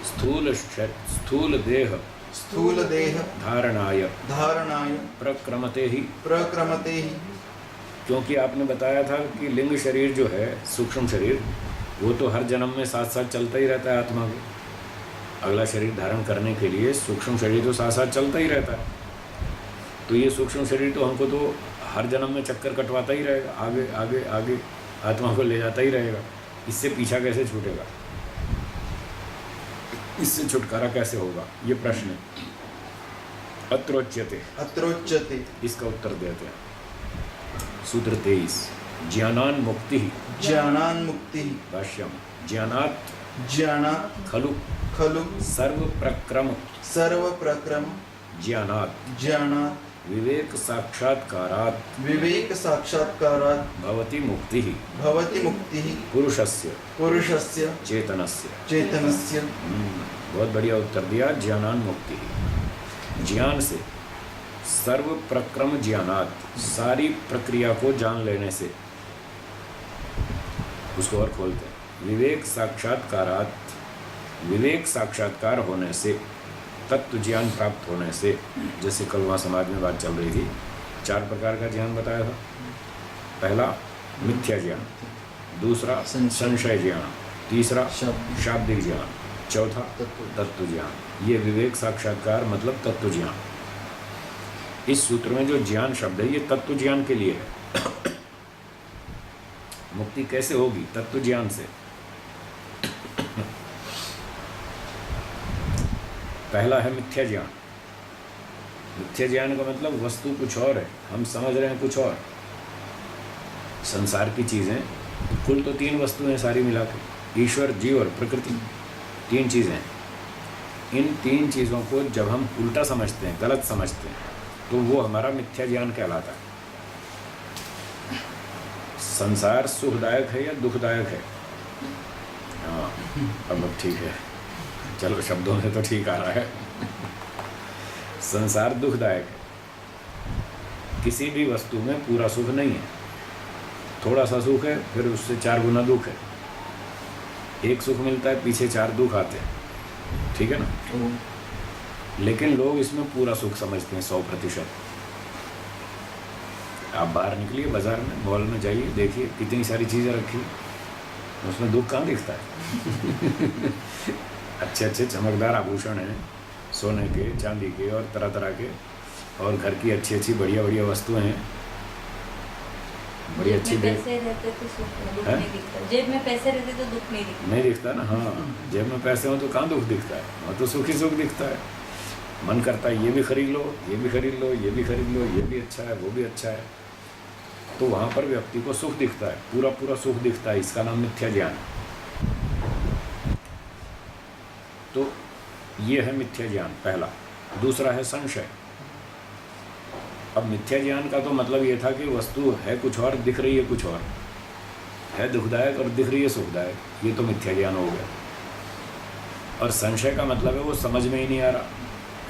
S1: स्थूल देह धारणाय प्रक्रमते ही। क्योंकि आपने बताया था कि लिंग शरीर जो है, सूक्ष्म शरीर, वो तो हर जन्म में साथ साथ चलता ही रहता है आत्मा के। अगला शरीर धारण करने के लिए सूक्ष्म शरीर तो साथ साथ चलता ही रहता है। तो ये सूक्ष्म शरीर तो हमको तो हर जन्म में चक्कर कटवाता ही रहेगा, आगे आगे आगे आत्मा को ले जाता ही रहेगा। इससे पीछा कैसे छूटेगा, इससे छुटकारा कैसे होगा, ये प्रश्न है। अत्रोच्यते, इसका उत्तर देते हैं सूत्र 23। ज्ञानान् मुक्ति
S2: ज्ञानान् मुक्ति
S1: भाष्यम ज्ञानात्
S2: ज्ञानात्
S1: खलु
S2: खलु
S1: सर्व प्रक्रम
S2: सर्व प्रक्रम
S1: ज्ञानात्
S2: ज्ञानात्
S1: विवेक साक्षात्कारात्
S2: विवेक साक्षात्कारात्
S1: भवति मुक्ति
S2: भवति मुक्ति
S1: पुरुषस्य
S2: पुरुषस्य
S1: चेतनस्य।
S2: चेतनस्य।
S1: बहुत बढ़िया उत्तर दिया। ज्ञानान् मुक्ति, ज्ञान से, सर्व प्रक्रम ज्ञानात्, सारी प्रक्रिया को जान लेने से। उसको और खोलते हैं, विवेक साक्षात्कारात्, विवेक साक्षात्कार होने से, तत्व ज्ञान प्राप्त होने से। जैसे कल वहाँ समाज में बात चल रही थी, 4 प्रकार का ज्ञान बताया था। पहला मिथ्या ज्ञान, दूसरा संशय ज्ञान, तीसरा शाब्दिक ज्ञान, चौथा तत्व ज्ञान। ये विवेक साक्षात्कार मतलब तत्व ज्ञान। इस सूत्र में जो ज्ञान शब्द है ये तत्व ज्ञान के लिए है। मुक्ति कैसे होगी? तत्व ज्ञान से। पहला है मिथ्या ज्ञान। मिथ्या ज्ञान का मतलब वस्तु कुछ और है, हम समझ रहे हैं कुछ और। संसार की चीज़ें, कुल तो 3 वस्तुएं सारी मिला के, ईश्वर, जीव और प्रकृति, 3 चीज़ें हैं। इन 3 चीज़ों को जब हम उल्टा समझते हैं, गलत समझते हैं, तो वो हमारा मिथ्या ज्ञान कहलाता है। संसार सुखदायक है या दुखदायक है? हाँ, अब ठीक है, चलो शब्दों से तो ठीक आ रहा है। संसार दुखदायक है। किसी भी वस्तु में पूरा सुख नहीं है, थोड़ा सा सुख है, फिर उससे 4 गुना दुख है। एक सुख मिलता है, पीछे 4 दुख आते हैं, ठीक है ना? लेकिन लोग इसमें पूरा सुख समझते हैं 100%। आप बाहर निकलिए, बाजार में, मॉल में जाइए, देखिए कितनी सारी चीज़ें रखी, उसमें दुख कहाँ दिखता है? अच्छे अच्छे चमकदार आभूषण हैं, सोने के, चांदी के और तरह तरह के, और घर की अच्छी अच्छी बढ़िया बढ़िया वस्तुएं हैं, बड़ी अच्छी।
S4: पैसे रहते तो सुख दुख नहीं दिखता, जेब में पैसे रहते तो दुख नहीं दिखता।
S1: नहीं दिखता ना, हाँ, जेब में पैसे हो तो कहाँ दुख दिखता है? वहाँ तो सुख ही सुख दिखता है। मन करता है ये भी खरीद लो, ये भी खरीद लो, ये भी खरीद लो, ये भी अच्छा है, वो भी अच्छा है। तो वहाँ पर व्यक्ति को सुख दिखता है, पूरा पूरा सुख दिखता है। इसका नाम मिथ्या ज्ञान। तो ये है मिथ्या ज्ञान पहला। दूसरा है संशय। अब मिथ्या ज्ञान का तो मतलब ये था कि वस्तु है कुछ और, दिख रही है कुछ और, है दुखदायक और दिख रही है सुखदायक। ये तो मिथ्या ज्ञान हो गया। और संशय का मतलब है वो समझ में ही नहीं आ रहा,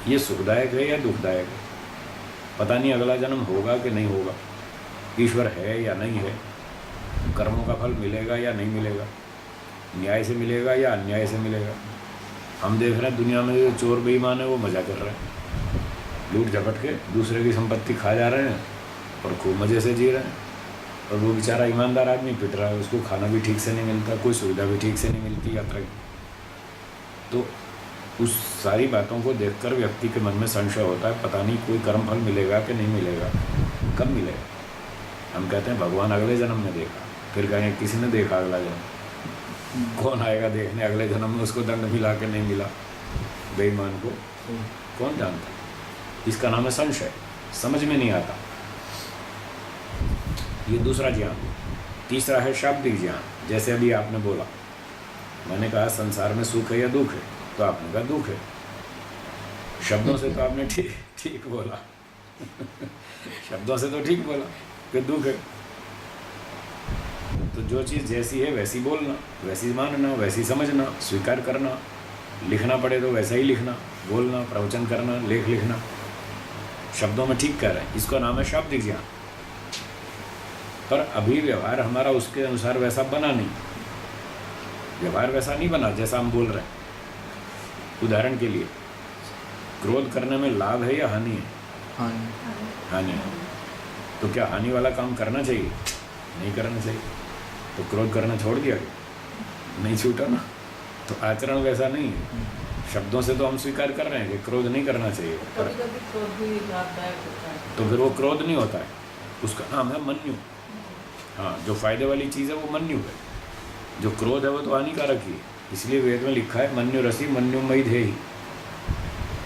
S1: ये सुखदायक है या दुखदायक है, पता नहीं अगला जन्म होगा कि नहीं होगा, ईश्वर है या नहीं है, कर्मों का फल मिलेगा या नहीं मिलेगा, न्याय से मिलेगा या अन्याय से मिलेगा। हम देख रहे हैं दुनिया में जो चोर बेईमान है वो मज़ा कर रहे हैं, लूट झपट के दूसरे की संपत्ति खा जा रहे हैं और खूब मज़े से जी रहे हैं। और वो बेचारा ईमानदार आदमी पिट रहा है, उसको खाना भी ठीक से नहीं मिलता, कोई सुविधा भी ठीक से नहीं मिलती यात्रा की। तो उस सारी बातों को देखकर व्यक्ति के मन में संशय होता है, पता नहीं कोई कर्म फल मिलेगा कि नहीं मिलेगा, कब मिलेगा। हम कहते हैं भगवान अगले जन्म में देखा, फिर कहेंगे किसी ने देखा अगला जन्म, कौन आएगा देखने अगले जन्म में, उसको दंड मिला कि नहीं मिला बेईमान को, कौन जानता। इसका नाम है संशय, समझ में नहीं आता। ये दूसरा ज्ञान। तीसरा है शाब्दिक ज्ञान। जैसे अभी आपने बोला, मैंने कहा संसार में सुख है या दुख है, तो आपने कहा दुख है। शब्दों से तो आपने ठीक बोला शब्दों से तो ठीक बोला कि दुख है। तो जो चीज़ जैसी है वैसी बोलना, वैसी मानना, वैसी समझना, स्वीकार करना, लिखना पड़े तो वैसा ही लिखना, बोलना, प्रवचन करना, लेख लिखना, शब्दों में ठीक कह रहे हैं, इसका नाम है शाब्दिक ज्ञान। पर अभी व्यवहार हमारा उसके अनुसार वैसा बना नहीं, व्यवहार वैसा नहीं बना जैसा हम बोल रहे हैं। उदाहरण के लिए, क्रोध करने में लाभ है या हानि है? हानि है। तो क्या हानि वाला काम करना चाहिए? नहीं करना चाहिए। तो क्रोध करना छोड़ दिया, नहीं छूटा ना। तो आचरण वैसा नहीं है। शब्दों से तो हम स्वीकार कर रहे हैं कि क्रोध नहीं करना चाहिए, पर तो फिर वो क्रोध नहीं होता है, उसका नाम है मन्यु। हाँ, जो फायदे वाली चीज़ है वो मन्यु है, जो क्रोध है वो तो हानिकारक ही है। इसलिए वेद में लिखा है मन्यु रसी मन्युमयी धेहि।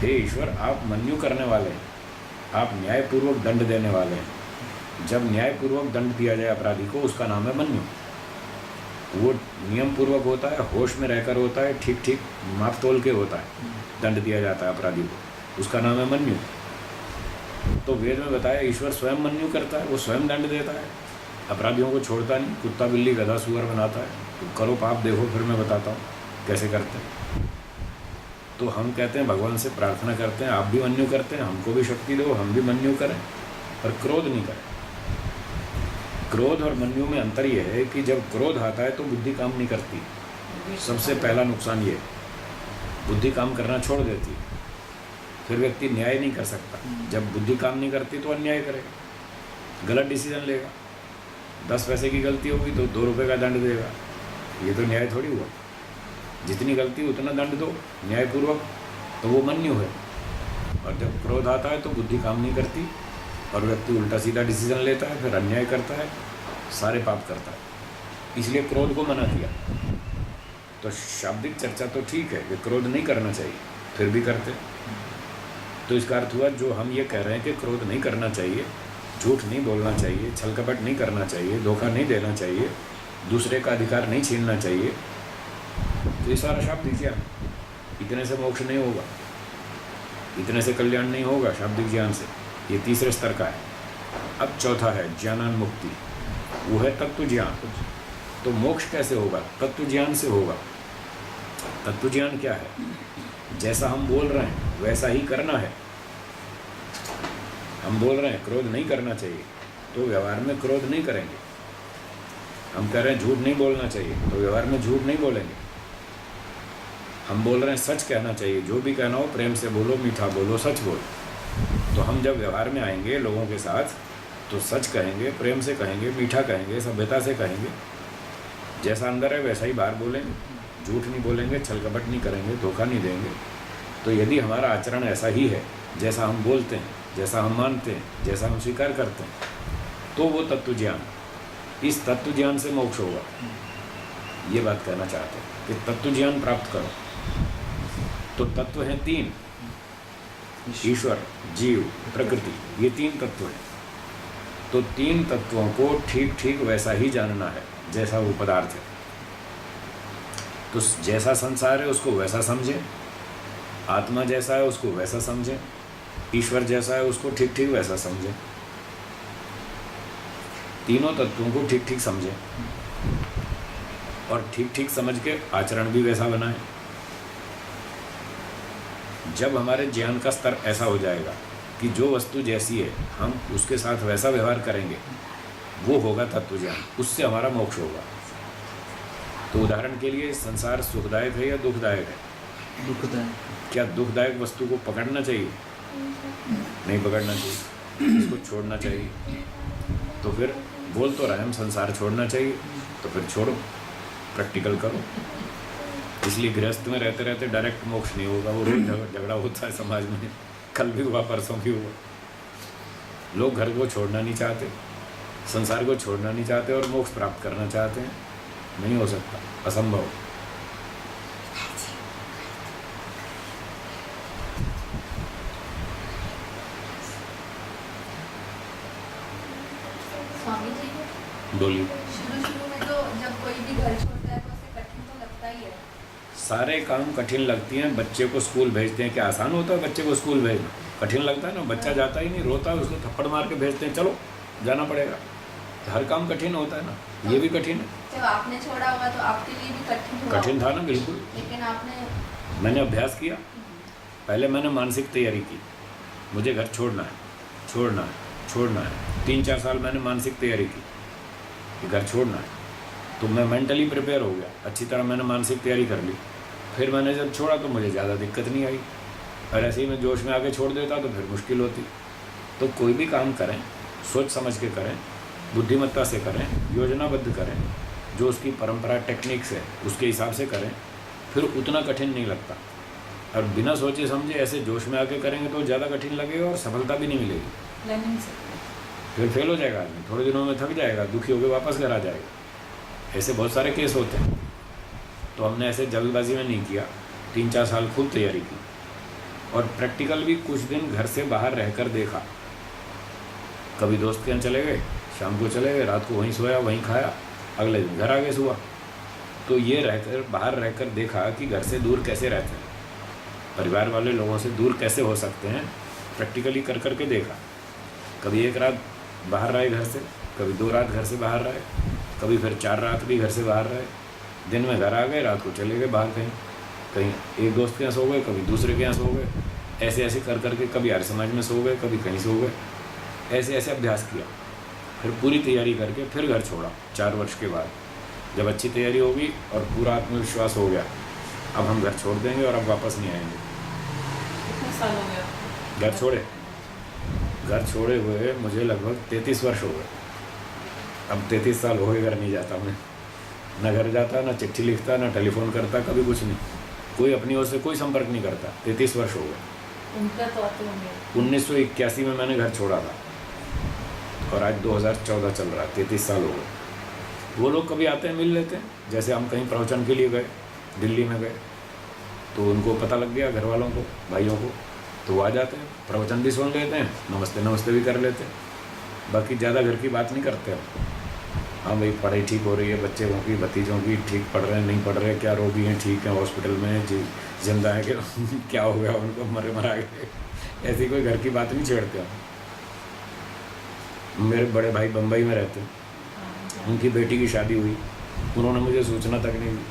S1: हे ईश्वर, आप मन्यु करने वाले हैं, आप न्यायपूर्वक दंड देने वाले हैं। जब न्यायपूर्वक दंड दिया जाए अपराधी को, उसका नाम है मन्यु। वो नियम पूर्वक होता है, होश में रहकर होता है, ठीक ठीक माप तोल के होता है, दंड दिया जाता है अपराधी को, उसका नाम है मन्यु। तो वेद में बताया ईश्वर स्वयं मन्यु करता है, वो स्वयं दंड देता है, अपराधियों को छोड़ता नहीं, कुत्ता बिल्ली गधा सुअर बनाता है। तो करो पाप देखो, फिर मैं बताता हूँ कैसे करते हैं। तो हम कहते हैं, भगवान से प्रार्थना करते हैं, आप भी मन्यु करते हैं, हमको भी शक्ति दो, हम भी मन्यु करें, पर क्रोध नहीं करें। क्रोध और मन्यु में अंतर यह है कि जब क्रोध आता है तो बुद्धि काम नहीं करती। सबसे पहला नुकसान ये है, बुद्धि काम करना छोड़ देती है, फिर व्यक्ति न्याय नहीं कर सकता। जब बुद्धि काम नहीं करती तो अन्याय करेगा, गलत डिसीजन लेगा। 10 पैसे की गलती होगी तो 2 रुपये का दंड देगा, ये तो न्याय थोड़ी हुआ। जितनी गलती उतना दंड दो न्यायपूर्वक, तो वो मन्यु है। और जब क्रोध आता है तो बुद्धि काम नहीं करती और व्यक्ति उल्टा सीधा डिसीजन लेता है, फिर अन्याय करता है, सारे पाप करता है। इसलिए क्रोध को मना किया। तो शाब्दिक चर्चा तो ठीक है कि क्रोध नहीं करना चाहिए, फिर भी करते। तो इसका अर्थ हुआ, जो हम ये कह रहे हैं कि क्रोध नहीं करना चाहिए, झूठ नहीं बोलना चाहिए, छल कपट नहीं करना चाहिए, धोखा नहीं देना चाहिए, दूसरे का अधिकार नहीं छीनना चाहिए, तो ये सारा शाब्दिक ज्ञान। इतने से मोक्ष नहीं होगा, इतने से कल्याण नहीं होगा शाब्दिक ज्ञान से। ये तीसरे स्तर का है। अब चौथा है ज्ञानान मुक्ति, वो है तत्व ज्ञान। तो मोक्ष कैसे होगा? तत्व ज्ञान से होगा। तत्व ज्ञान क्या है? जैसा हम बोल रहे हैं वैसा ही करना है। हम बोल रहे हैं क्रोध नहीं करना चाहिए, तो व्यवहार में क्रोध नहीं करेंगे। हम कह रहे हैं झूठ नहीं बोलना चाहिए, तो व्यवहार में झूठ नहीं बोलेंगे। हम बोल रहे हैं सच कहना चाहिए, जो भी कहना हो प्रेम से बोलो, मीठा बोलो, सच बोलो। तो हम जब व्यवहार में आएंगे लोगों के साथ, तो सच कहेंगे, प्रेम से कहेंगे, मीठा कहेंगे, सभ्यता से कहेंगे। जैसा अंदर है वैसा ही बाहर बोलेंगे, झूठ नहीं बोलेंगे, छल कपट नहीं करेंगे, धोखा नहीं देंगे। तो यदि हमारा आचरण ऐसा ही है, जैसा हम बोलते हैं, जैसा हम मानते हैं, जैसा हम स्वीकार करते हैं, तो वो तत्व ज्ञान, इस तत्व ज्ञान से मोक्ष होगा। ये बात कहना चाहते हैं कि तत्व ज्ञान प्राप्त करो। तो तत्व हैं 3, ईश्वर, जीव, प्रकृति, ये 3 तत्व हैं। तो 3 तत्वों को ठीक ठीक वैसा ही जानना है जैसा वो पदार्थ है। तो जैसा संसार है उसको वैसा समझें, आत्मा जैसा है उसको वैसा समझें, ईश्वर जैसा है उसको ठीक ठीक वैसा समझें। तीनों तत्वों को ठीक ठीक समझें और ठीक ठीक समझ के आचरण भी वैसा बनाएं। जब हमारे ज्ञान का स्तर ऐसा हो जाएगा कि जो वस्तु जैसी है हम उसके साथ वैसा व्यवहार करेंगे, वो होगा तत्व ज्ञान। उससे हमारा मोक्ष होगा। तो उदाहरण के लिए संसार सुखदायक है या दुखदायक है?
S2: दुखदायक।
S1: क्या दुखदायक वस्तु को पकड़ना चाहिए? नहीं पकड़ना चाहिए, इसको छोड़ना चाहिए। तो फिर बोल तो रहे हम संसार छोड़ना चाहिए, तो फिर छोड़ो, प्रैक्टिकल करो। इसलिए गृहस्थ में रहते रहते डायरेक्ट मोक्ष नहीं होगा। वो रोज झगड़ा होता है समाज में, कल भी हुआ, परसों भी हुआ। लोग घर को छोड़ना नहीं चाहते, संसार को छोड़ना नहीं चाहते और मोक्ष प्राप्त करना चाहते हैं। नहीं हो सकता, असंभव।
S3: स्वामी जी,
S1: बोलिए।
S3: शुरू में तो जब कोई भी घर छोड़ता है तो उसे कठिन तो लगता ही है।
S1: सारे काम कठिन लगती हैं। बच्चे को स्कूल भेजते हैं, क्या आसान होता है बच्चे को स्कूल भेजना? कठिन लगता है ना। बच्चा जाता ही नहीं, रोता है, उसको थप्पड़ मार के भेजते हैं, चलो जाना पड़ेगा। हर काम कठिन होता है ना, ये भी कठिन है।
S3: जब आपने छोड़ा होगा तो आपके लिए भी कठिन हुआ
S1: कठिन
S3: होगा।
S1: था ना, बिल्कुल।
S3: लेकिन आपने
S1: मैंने अभ्यास किया। पहले मैंने मानसिक तैयारी की, मुझे घर छोड़ना है, छोड़ना है, छोड़ना है। 3-4 साल मैंने मानसिक तैयारी की कि घर छोड़ना है। तो मैं मेंटली प्रिपेयर हो गया, अच्छी तरह मैंने मानसिक तैयारी कर ली। फिर मैंने जब छोड़ा तो मुझे ज़्यादा दिक्कत नहीं आई। और ऐसे ही मैं जोश में आके छोड़ देता तो फिर मुश्किल होती। तो कोई भी काम करें सोच समझ के करें, बुद्धिमत्ता से करें, योजनाबद्ध करें, जो उसकी परंपरा टेक्निक्स है उसके हिसाब से करें, फिर उतना कठिन नहीं लगता। और बिना सोचे समझे ऐसे जोश में आके करेंगे तो ज़्यादा कठिन लगेगा और सफलता भी नहीं मिलेगी।
S4: लर्निंग से
S1: फिर फेल हो जाएगा आदमी, थोड़े दिनों में थक जाएगा, दुखी होकर वापस घर आ जाएगा। ऐसे बहुत सारे केस होते हैं। तो हमने ऐसे जल्दबाजी में नहीं किया, 3-4 साल खूब तैयारी की और प्रैक्टिकल भी कुछ दिन घर से बाहर रहकर देखा। कभी दोस्त के यहाँ चले गए, शाम को चले गए, रात को वहीं सोया वहीं खाया, अगले दिन घर आ गए सुबह। तो ये रहकर बाहर रहकर देखा कि घर से दूर कैसे रहते हैं, परिवार वाले लोगों से दूर कैसे हो सकते हैं, प्रैक्टिकली कर कर के देखा। कभी 1 रात बाहर रहे घर से, कभी 2 रात घर से बाहर रहे, कभी फिर 4 रात भी घर से बाहर रहे। दिन में घर आ गए, रात को चले गए बाहर कहीं, कहीं एक दोस्त के यहाँ सो गए, कभी दूसरे के यहाँ सो गए, ऐसे ऐसे कर करके कभी आर्य समाज में सो गए, कभी कहीं सो गए, ऐसे ऐसे अभ्यास किया। फिर पूरी तैयारी करके फिर घर छोड़ा 4 वर्ष के बाद, जब अच्छी तैयारी होगी और पूरा आत्मविश्वास हो गया, अब हम घर छोड़ देंगे और अब वापस नहीं आएंगे।
S5: कितने साल हो गया
S1: घर छोड़े? घर छोड़े हुए मुझे लगभग 33 वर्ष हो गए। अब 33 साल हो गए घर नहीं जाता मैं, न घर जाता, न चिट्ठी लिखता, न टेलीफोन करता, कभी कुछ नहीं, कोई अपनी ओर से कोई संपर्क नहीं करता। 33 वर्ष हो गए।
S5: उनका तो आते होंगे
S1: 1981 में मैंने घर छोड़ा था और आज 2014 चल रहा है, 33 साल हो गए। वो लोग कभी आते हैं, मिल लेते हैं, जैसे हम कहीं प्रवचन के लिए गए, दिल्ली में गए, तो उनको पता लग गया, घर वालों को, भाइयों को, तो वो आ जाते हैं, प्रवचन भी सुन लेते हैं, नमस्ते नमस्ते भी कर लेते हैं। बाकी ज़्यादा घर की बात नहीं करते हम। हाँ भाई, पढ़ाई ठीक हो रही है, बच्चों की, भतीजों की ठीक पढ़ रहे हैं, नहीं पढ़ रहे, क्या रोगी हैं, ठीक है, हॉस्पिटल में जिंदा है कि क्या हो गया उनको, मरा गए, ऐसी कोई घर की बात नहीं छेड़ते हम। मेरे बड़े भाई बम्बई में रहते हैं, उनकी बेटी की शादी हुई, उन्होंने मुझे सूचना तक नहीं दी।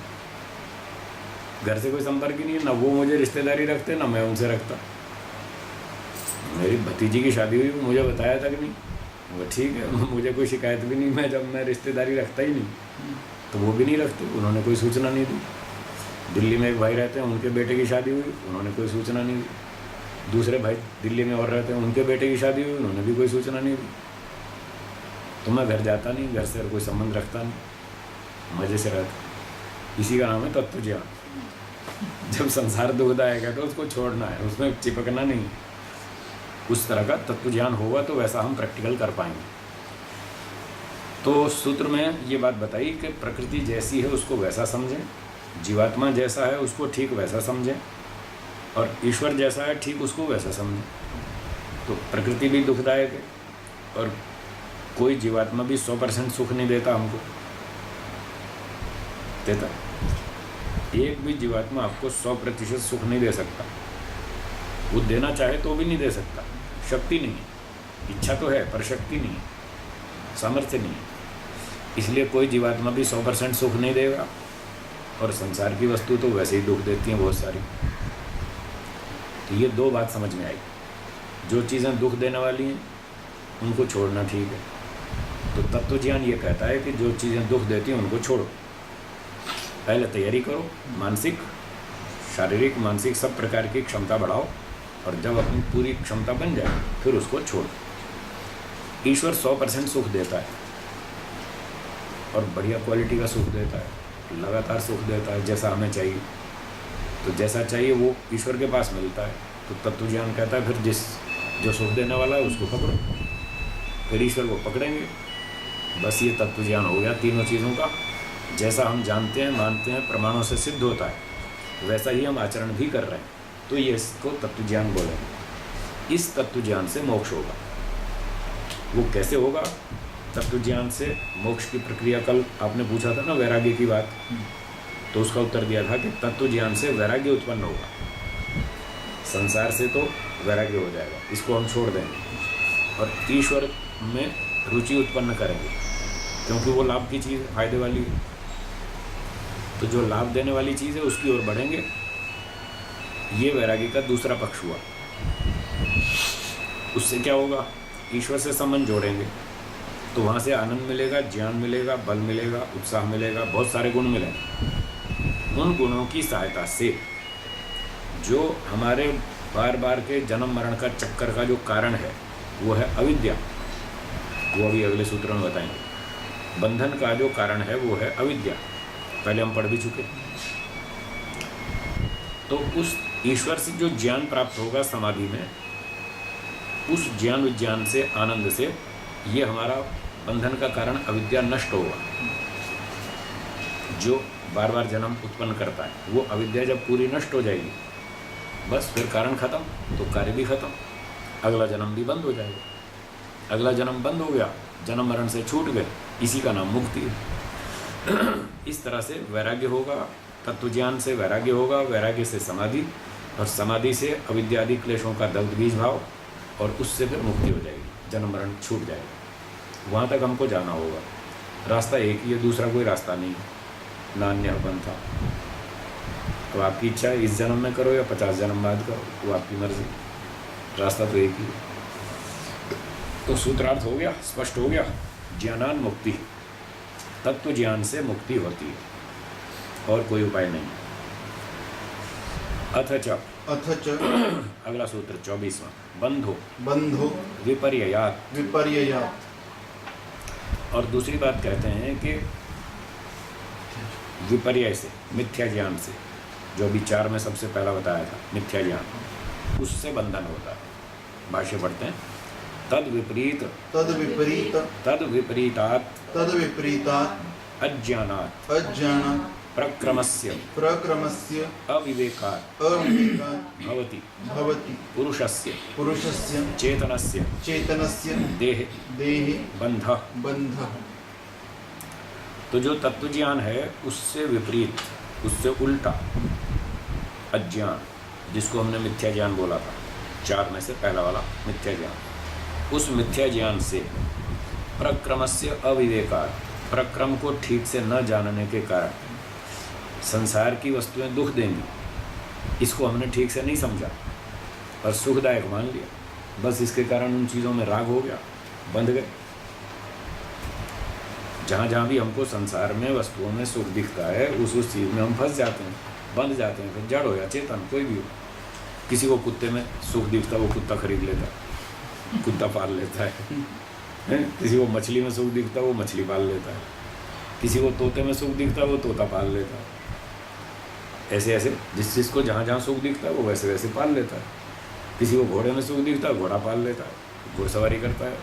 S1: घर से कोई संपर्क ही नहीं है, ना वो मुझे रिश्तेदारी रखते, ना मैं उनसे रखता। मेरी भतीजी की शादी हुई, मुझे बताया तक नहीं, वो ठीक है, मुझे कोई शिकायत भी नहीं, मैं रिश्तेदारी रखता ही नहीं, तो वो भी नहीं रखते, उन्होंने कोई सूचना नहीं दी। दिल्ली में एक भाई रहते हैं, उनके बेटे की शादी हुई, उन्होंने कोई सूचना नहीं दी। दूसरे भाई दिल्ली में और रहते हैं, उनके बेटे की शादी हुई, उन्होंने भी कोई सूचना नहीं दी। तो मैं घर जाता नहीं, घर से कोई संबंध रखता नहीं, मज़े से रहता। इसी का नाम है तत्व ज्ञान। जब संसार दुखदायक है तो उसको छोड़ना है, उसमें चिपकना नहीं। उस तरह का तत्व ज्ञान होगा तो वैसा हम प्रैक्टिकल कर पाएंगे। तो सूत्र में ये बात बताई कि प्रकृति जैसी है उसको वैसा समझें, जीवात्मा जैसा है उसको ठीक वैसा समझें, और ईश्वर जैसा है ठीक उसको वैसा समझें। तो प्रकृति भी दुखदायक है और कोई जीवात्मा भी 100% सुख नहीं देता हमको, देता एक भी जीवात्मा आपको 100% सुख नहीं दे सकता। वो देना चाहे तो भी नहीं दे सकता, शक्ति नहीं है। इच्छा तो है पर शक्ति नहीं है, सामर्थ्य नहीं है। इसलिए कोई जीवात्मा भी 100% सुख नहीं देगा, और संसार की वस्तु तो वैसे ही दुख देती हैं बहुत सारी। तो ये 2 बात समझ में आई, जो चीज़ें दुख देने वाली हैं उनको छोड़ना ठीक है। तो तत्व ज्ञान ये कहता है कि जो चीज़ें दुख देती हैं उनको छोड़ो। पहले तैयारी करो, मानसिक, शारीरिक, मानसिक सब प्रकार की क्षमता बढ़ाओ, और जब अपनी पूरी क्षमता बन जाए फिर उसको छोड़ो। ईश्वर 100% सुख देता है और बढ़िया क्वालिटी का सुख देता है, लगातार सुख देता है जैसा हमें चाहिए। तो जैसा चाहिए वो ईश्वर के पास मिलता है। तो तत्व ज्ञान कहता है फिर जो सुख देने वाला है उसको पकड़ो, फिर ईश्वर को पकड़ेंगे। बस ये तत्व ज्ञान हो गया तीनों चीज़ों का। जैसा हम जानते हैं, मानते हैं, प्रमाणों से सिद्ध होता है, वैसा ही हम आचरण भी कर रहे हैं, तो ये इसको तत्व ज्ञान बोलेंगे। इस तत्व ज्ञान से मोक्ष होगा। वो कैसे होगा? तत्व ज्ञान से मोक्ष की प्रक्रिया, कल आपने पूछा था ना वैराग्य की बात, तो उसका उत्तर दिया था कि तत्व ज्ञान से वैराग्य उत्पन्न होगा। संसार से तो वैराग्य हो जाएगा, इसको हम छोड़ देंगे और ईश्वर में रुचि उत्पन्न करेंगे, क्योंकि वो लाभ की चीज़ है, फायदे वाली है। तो जो लाभ देने वाली चीज़ है उसकी ओर बढ़ेंगे। ये वैराग्य का दूसरा पक्ष हुआ। उससे क्या होगा? ईश्वर से संबंध जोड़ेंगे तो वहाँ से आनंद मिलेगा, ज्ञान मिलेगा, बल मिलेगा, उत्साह मिलेगा, बहुत सारे गुण मिलेंगे। उन गुणों की सहायता से जो हमारे बार बार के जन्म मरण का चक्कर का जो कारण है वो है अविद्या, वो अभी अगले सूत्र में बताएंगे। बंधन का जो कारण है वो है अविद्या, पहले हम पढ़ भी चुके। तो उस ईश्वर से जो ज्ञान प्राप्त होगा समाधि में, उस ज्ञान विज्ञान से, आनंद से, ये हमारा बंधन का कारण अविद्या नष्ट होगा। जो बार बार जन्म उत्पन्न करता है वो अविद्या जब पूरी नष्ट हो जाएगी, बस फिर कारण खत्म तो कार्य भी खत्म, अगला जन्म भी बंद हो जाएगा। अगला जन्म बंद हो गया, जन्म मरण से छूट गए, इसी का नाम मुक्ति है। इस तरह से वैराग्य होगा, तत्व ज्ञान से वैराग्य होगा, वैराग्य से समाधि, और समाधि से अविद्यादि क्लेशों का दग्ध बीज भाव, और उससे फिर मुक्ति हो जाएगी, जन्म मरण छूट जाएगा। वहाँ तक हमको जाना होगा। रास्ता एक ही है, दूसरा कोई रास्ता नहीं है, नान्य पंथा। तो आपकी इच्छा है इस जन्म में करो या 50 जन्म बाद करो, वो आपकी मर्जी, रास्ता तो एक ही है। तो सूत्रार्थ हो गया, स्पष्ट हो गया। ज्ञानान मुक्ति, तत्व ज्ञान से मुक्ति होती है और कोई उपाय नहीं। अथ च, अगला सूत्र 24वां, बंधो
S2: बंधो
S1: विपर्ययात्।
S2: विपर्ययात्।
S1: और दूसरी बात कहते हैं कि विपर्य से, मिथ्या ज्ञान से, जो अभी 4 में सबसे पहला बताया था, मिथ्या ज्ञान, उससे बंधन होता है। भाष्य पढ़ते हैं, तद विपरीत,
S2: तद विपरीत,
S1: तद विपरीतात्,
S2: तद विपरीतात्,
S1: अज्ञानात्,
S2: अज्ञानात्,
S1: प्रक्रमस्य,
S2: प्रक्रमस्य,
S1: अविवेकात्,
S2: अविवेकात्
S1: भवति,
S2: भवति,
S1: पुरुषस्य,
S2: पुरुषस्य,
S1: चेतनस्य,
S2: चेतनस्य,
S1: देहे,
S2: देहे,
S1: बंधः।
S2: बंधः।
S1: तो जो तत्व ज्ञान है उससे विपरीत, उससे उल्टा अज्ञान, जिसको हमने मिथ्या ज्ञान बोला था, 4 में से पहला वाला मिथ्या ज्ञान, उस मिथ्या ज्ञान से प्रक्रमस्य अविवेकात्, प्रक्रम को ठीक से न जानने के कारण संसार की वस्तुएं दुख देंगी, इसको हमने ठीक से नहीं समझा और सुखदायक मान लिया। बस इसके कारण उन चीज़ों में राग हो गया, बंध गए। जहाँ जहाँ भी हमको संसार में वस्तुओं में सुख दिखता है, उस चीज़ में हम फंस जाते हैं, बंध जाते हैं। फिर जड़ हो या चेतन, कोई भी हो। किसी को कुत्ते में सुख दिखता है, वो कुत्ता खरीद लेता है, कुत्ता पाल लेता है। किसी को मछली में सुख दिखता है, वो मछली पाल लेता है। किसी को तोते में सुख दिखता है, वो तोता पाल लेता है। ऐसे ऐसे जिस चीज़ को जहाँ जहाँ सुख दिखता है वो वैसे वैसे पाल लेता है। किसी को घोड़े में सुख दिखता है, घोड़ा पाल लेता है, घुड़सवारी करता है।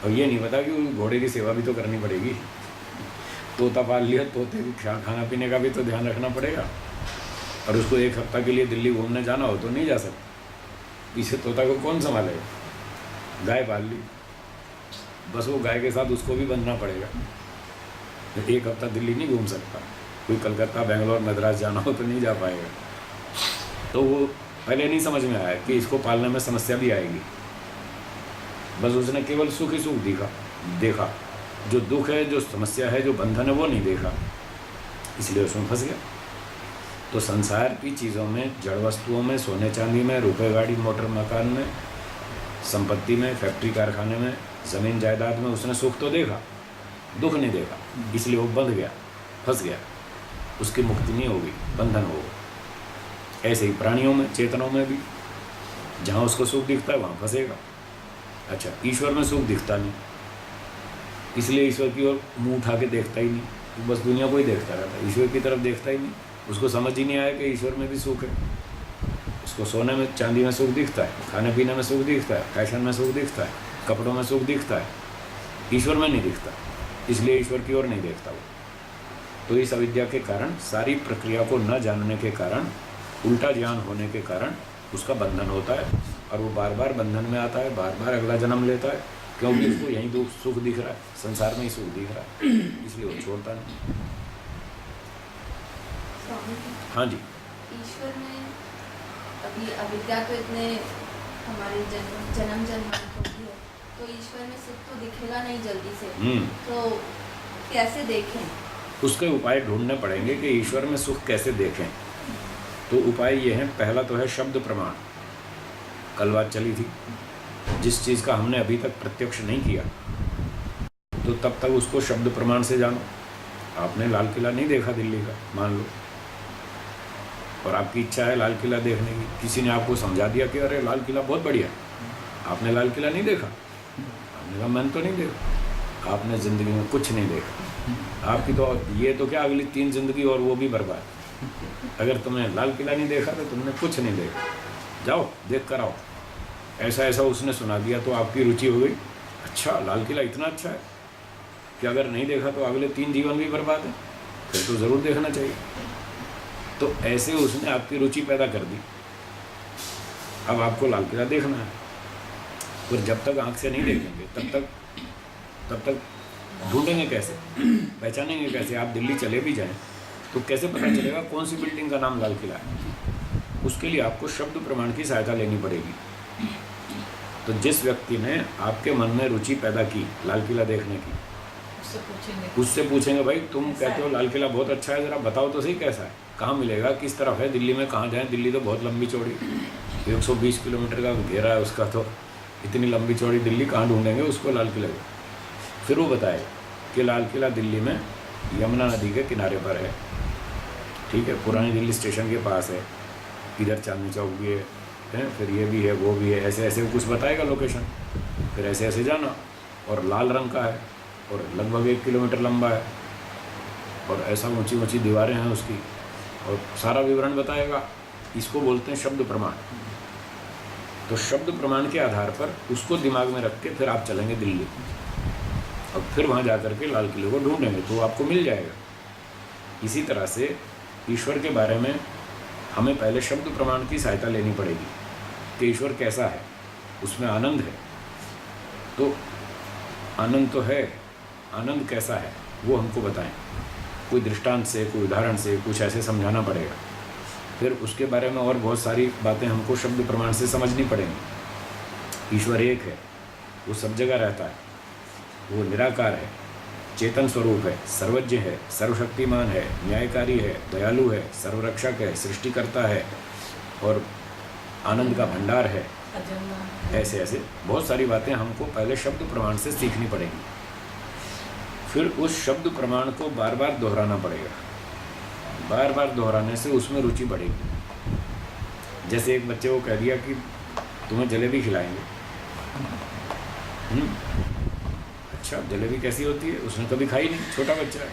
S1: और ये नहीं पता कि घोड़े की सेवा भी तो करनी पड़ेगी। तोता पाल लिया, तोते की खाना पीने का भी तो ध्यान रखना पड़ेगा। और उसको 1 हफ्ता के लिए दिल्ली घूमने जाना हो तो नहीं जा सकता। पीछे तोता को कौन संभालेगा? गाय पाल ली, बस वो गाय के साथ उसको भी बंधना पड़ेगा। 1 हफ्ता दिल्ली नहीं घूम सकता। कोई कलकत्ता, बेंगलोर, मद्रास जाना हो तो नहीं जा पाएगा। तो वो पहले नहीं समझ में आया कि इसको पालने में समस्या भी आएगी। बस उसने केवल सुख ही सुख देखा, जो दुख है, जो समस्या है, जो बंधन है, वो नहीं देखा, इसलिए उसमें फंस गया। तो संसार की चीज़ों में, जड़ वस्तुओं में, सोने चांदी में, रुपए गाड़ी मोटर मकान में, संपत्ति में, फैक्ट्री कारखाने में, ज़मीन जायदाद में उसने सुख तो देखा, दुख नहीं देखा, इसलिए वो बंध गया, फंस गया। उसकी मुक्ति नहीं होगी, बंधन होगा। ऐसे ही प्राणियों में, चेतनों में भी जहाँ उसको सुख दिखता है वहाँ फंसेगा। अच्छा, ईश्वर में सुख दिखता नहीं, इसलिए ईश्वर की ओर मुँह उठा के देखता ही नहीं, बस दुनिया को ही देखता रहता है, ईश्वर की तरफ देखता ही नहीं। उसको समझ ही नहीं आया कि ईश्वर में भी सुख है। उसको सोने में चांदी में सुख दिखता है, खाने पीने में सुख दिखता है, फैशन में सुख दिखता है, कपड़ों में सुख दिखता है, ईश्वर में नहीं दिखता, इसलिए ईश्वर की ओर नहीं देखता वो। तो इस अविद्या के कारण, सारी प्रक्रिया को न जानने के कारण, उल्टा ज्ञान होने के कारण उसका बंधन होता है और वो बार बार बंधन में आता है, बार बार अगला जन्म लेता है, क्योंकि उसको यहीं दुख सुख दिख रहा है, संसार में ही सुख दिख रहा है, इसलिए वो छोड़ता नहीं। हाँ जी।
S3: ईश्वर में अभी अविद्या तो इतने हमारे जन्म जन्मांतर की है, तो ईश्वर में सुख तो दिखेगा नहीं जल्दी से, तो कैसे देखें?
S1: उसके उपाय ढूंढने पड़ेंगे कि ईश्वर में सुख कैसे देखें। तो उपाय ये है, पहला तो है शब्द प्रमाण। कल बात चली थी, जिस चीज़ का हमने अभी तक प्रत्यक्ष नहीं किया, तो तब तक उसको शब्द प्रमाण से जानो। आपने लाल किला नहीं देखा दिल्ली का, मान लो, और आपकी इच्छा है लाल किला देखने की। किसी ने आपको समझा दिया कि अरे लाल किला बहुत बढ़िया, आपने लाल किला नहीं देखा, आपने कहा मैंने तो नहीं देखा। आपने ज़िंदगी में कुछ नहीं देखा। आपकी तो ये तो क्या, अगली 3 जिंदगी और वो भी बर्बाद। अगर तुमने लाल किला नहीं देखा तो तुमने कुछ नहीं देखा। जाओ देख कर आओ। ऐसा ऐसा उसने सुना दिया तो आपकी रुचि हो गई, अच्छा लाल किला इतना अच्छा है कि अगर नहीं देखा तो अगले 3 जीवन भी बर्बाद है, फिर तो ज़रूर देखना चाहिए। तो ऐसे उसने आपकी रुचि पैदा कर दी। अब आपको लाल किला देखना है, और जब तक आँख से नहीं देखेंगे तब तक ढूंढेंगे कैसे, पहचानेंगे कैसे? आप दिल्ली चले भी जाएं तो कैसे पता चलेगा कौन सी बिल्डिंग का नाम लाल किला है? उसके लिए आपको शब्द प्रमाण की सहायता लेनी पड़ेगी। तो जिस व्यक्ति ने आपके मन में रुचि पैदा की लाल किला देखने की, उससे पूछेंगे भाई तुम कहते हो लाल किला बहुत अच्छा है, ज़रा बताओ तो सही कैसा है, कहाँ मिलेगा, किस तरफ है, दिल्ली में कहाँ जाएं? दिल्ली तो बहुत लंबी चौड़ी 120 किलोमीटर का घेरा है उसका, तो इतनी लंबी चौड़ी दिल्ली कहाँ ढूंढेंगे उसको लाल किले को? फिर वो बताएगा कि लाल किला दिल्ली में यमुना नदी के किनारे पर है, ठीक है, पुरानी दिल्ली स्टेशन के पास है, इधर चांदनी चौक भी है, फिर ये भी है वो भी है, ऐसे ऐसे कुछ बताएगा लोकेशन। फिर ऐसे ऐसे जाना, और लाल रंग का है और लगभग 1 किलोमीटर लंबा है और ऐसा ऊंची ऊंची दीवारें हैं उसकी, और सारा विवरण बताएगा। इसको बोलते हैं शब्द प्रमाण। तो शब्द प्रमाण के आधार पर उसको दिमाग में रख के फिर आप चलेंगे दिल्ली, और फिर वहाँ जा कर के लाल किले को ढूंढेंगे तो आपको मिल जाएगा। इसी तरह से ईश्वर के बारे में हमें पहले शब्द प्रमाण की सहायता लेनी पड़ेगी कि ईश्वर कैसा है, उसमें आनंद है। तो आनंद तो है, आनंद कैसा है वो हमको बताएं, कोई दृष्टांत से, कोई उदाहरण से, कुछ ऐसे समझाना पड़ेगा। फिर उसके बारे में और बहुत सारी बातें हमको शब्द प्रमाण से समझनी पड़ेंगी। ईश्वर एक है, वो सब जगह रहता है, वो निराकार है, चेतन स्वरूप है, सर्वज्ञ है, सर्वशक्तिमान है, न्यायकारी है, दयालु है, सर्वरक्षक है, सृष्टिकर्ता है और आनंद का भंडार है। ऐसे ऐसे बहुत सारी बातें हमको पहले शब्द प्रमाण से सीखनी पड़ेगी। फिर उस शब्द प्रमाण को बार बार दोहराना पड़ेगा। बार बार दोहराने से उसमें रुचि बढ़ेगी। जैसे एक बच्चे को कह दिया कि तुम्हें जलेबी खिलाएंगे, अच्छा जलेबी कैसी होती है? उसने कभी खाई नहीं, छोटा बच्चा है।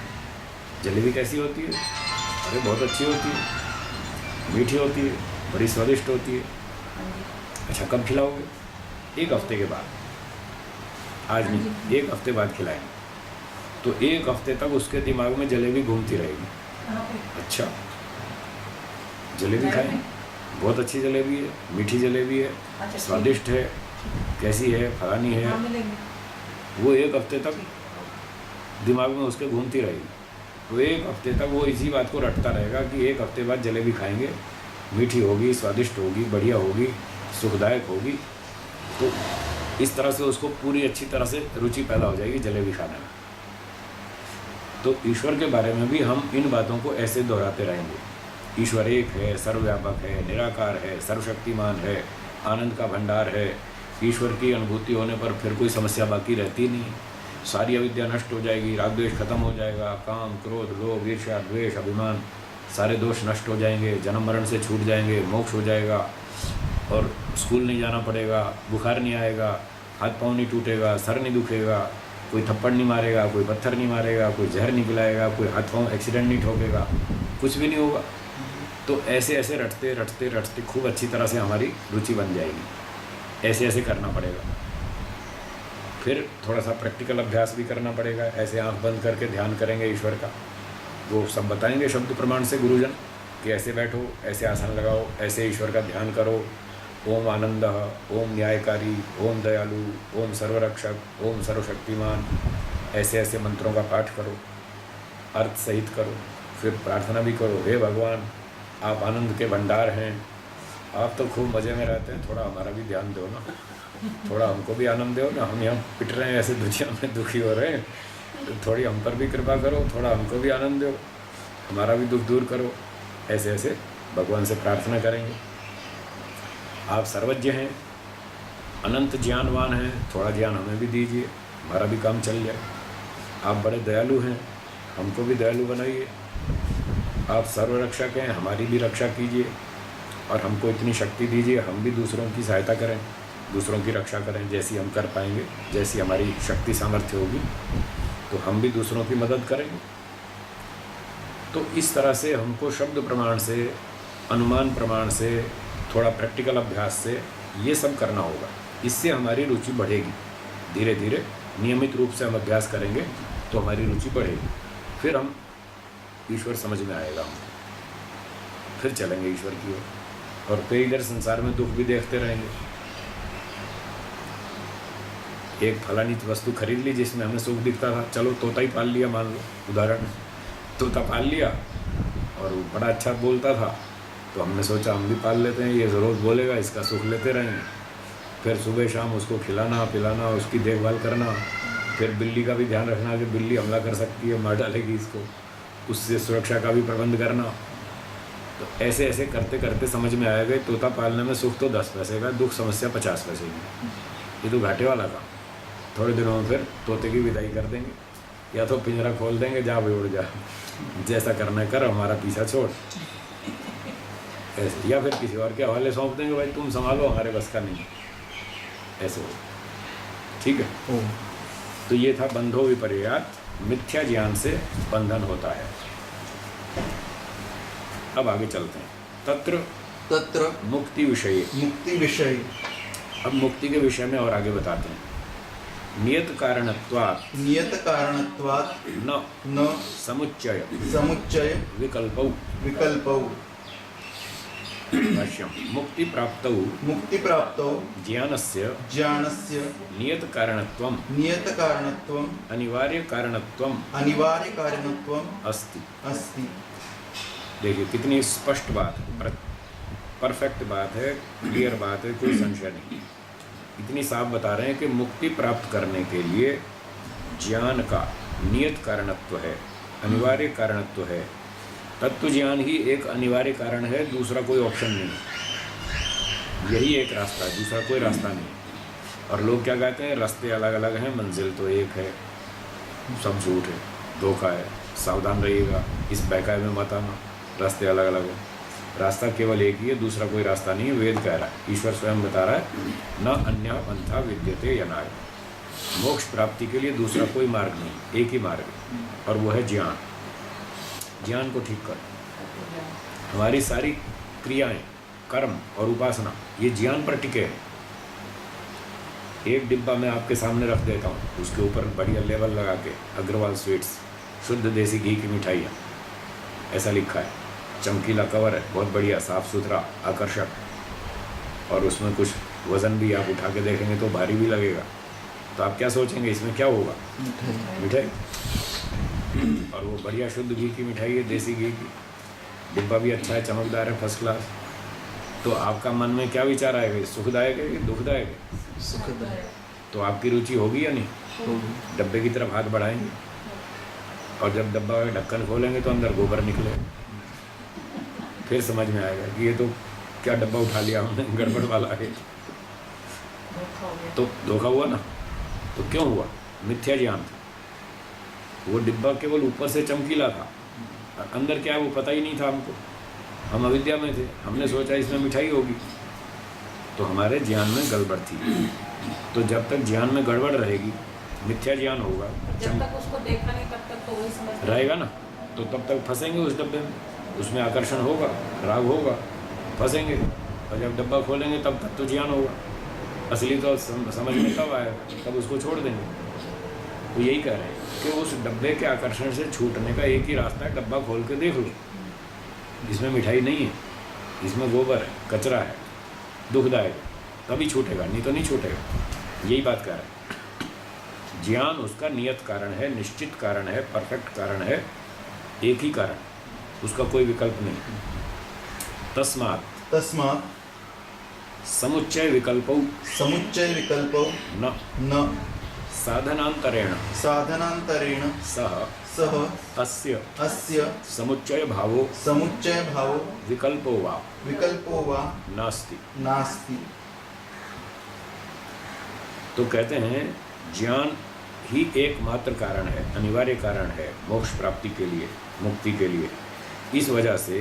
S1: जलेबी कैसी होती है? अरे बहुत अच्छी होती है, मीठी होती है, बड़ी स्वादिष्ट होती है। अच्छा कब खिलाओगे? 1 हफ्ते के बाद। आज नहीं, 1 हफ्ते बाद खिलाएंगे। तो 1 हफ्ते तक उसके दिमाग में जलेबी घूमती रहेगी। अच्छा जलेबी खाएं, बहुत अच्छी जलेबी है, मीठी जलेबी है, स्वादिष्ट है, कैसी है, फलानी है। वो 1 हफ्ते तक दिमाग में उसके घूमती रहेगी। तो 1 हफ्ते तक वो इसी बात को रटता रहेगा कि 1 हफ्ते बाद जलेबी खाएंगे, मीठी होगी, स्वादिष्ट होगी, बढ़िया होगी, सुखदायक होगी। तो इस तरह से उसको पूरी अच्छी तरह से रुचि पैदा हो जाएगी जलेबी खाने में। तो ईश्वर के बारे में भी हम इन बातों को ऐसे दोहराते रहेंगे। ईश्वर एक है, सर्वव्यापक है, निराकार है, सर्वशक्तिमान है, आनंद का भंडार है। ईश्वर की अनुभूति होने पर फिर कोई समस्या बाकी रहती नहीं, सारी अविद्या नष्ट हो जाएगी, राग द्वेष खत्म हो जाएगा, काम क्रोध लोभ ईर्ष्या द्वेष अभिमान सारे दोष नष्ट हो जाएंगे, जन्म मरण से छूट जाएंगे, मोक्ष हो जाएगा, और स्कूल नहीं जाना पड़ेगा, बुखार नहीं आएगा, हाथ पाँव नहीं टूटेगा, सर नहीं दुखेगा, कोई थप्पड़ नहीं मारेगा, कोई पत्थर नहीं मारेगा, कोई जहर नहीं पिलाएगा, कोई हाथ पाँव एक्सीडेंट नहीं ठोकेगा, कुछ भी नहीं होगा। तो ऐसे ऐसे रटते रटते रटते खूब अच्छी तरह से हमारी रुचि बन जाएगी। ऐसे ऐसे करना पड़ेगा। फिर थोड़ा सा प्रैक्टिकल अभ्यास भी करना पड़ेगा। ऐसे आंख बंद करके ध्यान करेंगे ईश्वर का, वो सब बताएंगे शब्द प्रमाण से गुरुजन कि ऐसे बैठो, ऐसे आसन लगाओ, ऐसे ईश्वर का ध्यान करो। ओम आनंद, ओम न्यायकारी, ओम दयालु, ओम सर्वरक्षक, ओम सर्वशक्तिमान, ऐसे ऐसे मंत्रों का पाठ करो, अर्थ सहित करो। फिर प्रार्थना भी करो, हे भगवान आप आनंद के भंडार हैं, आप तो खूब मज़े में रहते हैं, थोड़ा हमारा भी ध्यान दो ना, थोड़ा हमको भी आनंद दो ना, हम यहाँ पिट रहे हैं, ऐसे दुनिया में दुखी हो रहे हैं, तो थोड़ी हम पर भी कृपा करो, थोड़ा हमको भी आनंद दो, हमारा भी दुख दूर करो। ऐसे ऐसे भगवान से प्रार्थना करेंगे। आप सर्वज्ञ हैं, अनंत ज्ञानवान हैं, थोड़ा ज्ञान हमें भी दीजिए, हमारा भी काम चल जाए। आप बड़े दयालु हैं, हमको भी दयालु बनाइए। आप सर्वरक्षक हैं, हमारी भी रक्षा कीजिए, और हमको इतनी शक्ति दीजिए हम भी दूसरों की सहायता करें, दूसरों की रक्षा करें, जैसी हम कर पाएंगे, जैसी हमारी शक्ति सामर्थ्य होगी, तो हम भी दूसरों की मदद करेंगे। तो इस तरह से हमको शब्द प्रमाण से, अनुमान प्रमाण से, थोड़ा प्रैक्टिकल अभ्यास से ये सब करना होगा। इससे हमारी रुचि बढ़ेगी। धीरे धीरे नियमित रूप से हम अभ्यास करेंगे तो हमारी रुचि बढ़ेगी। फिर हम ईश्वर समझ में आएगा, हम फिर चलेंगे ईश्वर की ओर, और फिर इधर संसार में दुख भी देखते रहेंगे। एक फलानी वस्तु खरीद ली जिसमें हमें सुख दिखता था, चलो तोता ही पाल लिया, मान लो उदाहरण, तोता पाल लिया और वो बड़ा अच्छा बोलता था, तो हमने सोचा हम भी पाल लेते हैं, ये ज़रूर बोलेगा, इसका सुख लेते रहेंगे। फिर सुबह शाम उसको खिलाना पिलाना, उसकी देखभाल करना, फिर बिल्ली का भी ध्यान रखना कि बिल्ली हमला कर सकती है, मार डालेगी इसको, उससे सुरक्षा का भी प्रबंध करना। तो ऐसे ऐसे करते करते समझ में आया कि तोता पालने में सुख तो 10 पैसे का, दुख समस्या 50 पैसे की, ये तो घाटे वाला काम। थोड़े दिनों में फिर तोते की विदाई कर देंगे, या तो पिंजरा खोल देंगे, जा भी उड़ जा, जैसा करना है कर, हमारा पीछा छोड़, ऐसे, या फिर किसी और के हवाले सौंप देंगे, भाई तुम संभालो, हमारे बस का नहीं, ऐसे हो। ठीक है, तो ये था बंधो विपर्यात, मिथ्या ज्ञान से बंधन होता है। अब आगे चलते हैं। तत्र मुक्ति विषय,
S2: मुक्ति विषय,
S1: अब मुक्ति के विषय में और आगे बताते हैं। नियत कारणत्वात्,
S2: नियत कारणत्वात्
S1: न समुच्चय
S2: समुच्चय
S1: विकल्पौ,
S2: विकल्पौ,
S1: भाष्यम मुक्ति प्राप्तौ,
S2: मुक्ति प्राप्तौ
S1: ज्ञानस्य
S2: ज्ञानस्य
S1: नियत कारणत्वम,
S2: नियत कारणत्वम्
S1: अनिवार्य कारणत्वम
S2: अनिवार्य कारणत्वम्
S1: अस्ति।
S2: अस्ति।
S1: देखिए कितनी स्पष्ट बात है, परफेक्ट बात है, क्लियर बात है, कोई संशय नहीं। इतनी साफ बता रहे हैं कि मुक्ति प्राप्त करने के लिए ज्ञान का नियत कारणत्व है, अनिवार्य कारणत्व है। तत्व ज्ञान ही एक अनिवार्य कारण है, दूसरा कोई ऑप्शन नहीं, यही एक रास्ता है, दूसरा कोई रास्ता नहीं। और लोग क्या कहते हैं, रास्ते अलग अलग हैं, मंजिल तो एक है, सब झूठ है, धोखा है, सावधान रहिएगा, इस बहकावे में मत आना, रास्ते अलग अलग हैं। रास्ता केवल एक ही है, दूसरा कोई रास्ता नहीं है। वेद कह रहा है, ईश्वर स्वयं बता रहा है, न अन्य पंथा विद्यते यनाय, मोक्ष प्राप्ति के लिए दूसरा कोई मार्ग नहीं, एक ही मार्ग है, और वो है ज्ञान। ज्ञान को ठीक कर, हमारी सारी क्रियाएं, कर्म और उपासना ये ज्ञान पर टिके हैं। एक डिब्बा मैं आपके सामने रख देता हूँ, उसके ऊपर बढ़िया लेबल लगा के अग्रवाल स्वीट्स, शुद्ध देसी घी की मिठाइयाँ, ऐसा लिखा है, चमकीला कवर है, बहुत बढ़िया, साफ़ सुथरा, आकर्षक, और उसमें कुछ वज़न भी आप उठा के देखेंगे तो भारी भी लगेगा, तो आप क्या सोचेंगे इसमें क्या होगा, मिठाई, और वो बढ़िया शुद्ध घी की मिठाई है, देसी घी की, डिब्बा भी अच्छा है, चमकदार है, फर्स्ट क्लास। तो आपका मन में क्या विचार आएगा, सुखदायक है कि दुखदायक है?
S2: सुखदायक।
S1: तो आपकी रुचि होगी या नहीं? डब्बे की तरफ हाथ बढ़ाएंगे, और जब डब्बा का ढक्कन खोलेंगे तो अंदर गोबर निकले, फिर समझ में आएगा कि ये तो क्या डब्बा उठा लिया हमने, गड़बड़ वाला है, तो धोखा हुआ ना। तो क्यों हुआ? मिथ्या ज्ञान था। वो डिब्बा केवल ऊपर से चमकीला था, अंदर क्या है वो पता ही नहीं था हमको, हम अविद्या में थे, हमने सोचा इसमें मिठाई होगी, तो हमारे ज्ञान में गड़बड़ थी। तो जब तक ज्ञान में गड़बड़ रहेगी, मिथ्या ज्ञान होगा,
S5: जब तक उसको देखा नहीं तब तक तो वही समझ
S1: रहेगा ना, तो तब तक फंसेंगे उस डब्बे में, उसमें आकर्षण होगा, राग होगा, फंसेंगे, और जब डब्बा खोलेंगे तब तक तो ज्ञान होगा, असली तो समझ में तब आएगा, तब उसको छोड़ देंगे। तो यही कह रहे हैं कि उस डब्बे के आकर्षण से छूटने का एक ही रास्ता है, डब्बा खोल के देख लो, इसमें मिठाई नहीं है, इसमें गोबर है, कचरा है, दुखदायक है, तभी छूटेगा, नहीं तो नहीं छूटेगा। यही बात कह रहे हैं। ज्ञान उसका नियत कारण है, निश्चित कारण है, परफेक्ट कारण है, एक ही कारण, उसका कोई विकल्प नहीं।
S2: तस्मात्
S1: समुच्चय विकल्पौ,
S2: समुच्चय विकल्पौ न
S1: साधनांतरेण
S2: साधनांतरेण सह अस्य
S1: समुच्चय भावो
S2: समुच्चय भावो
S1: विकल्पो वा नास्ति। तो कहते हैं ज्ञान ही एकमात्र कारण है, अनिवार्य कारण है मोक्ष प्राप्ति के लिए, मुक्ति के लिए। इस वजह से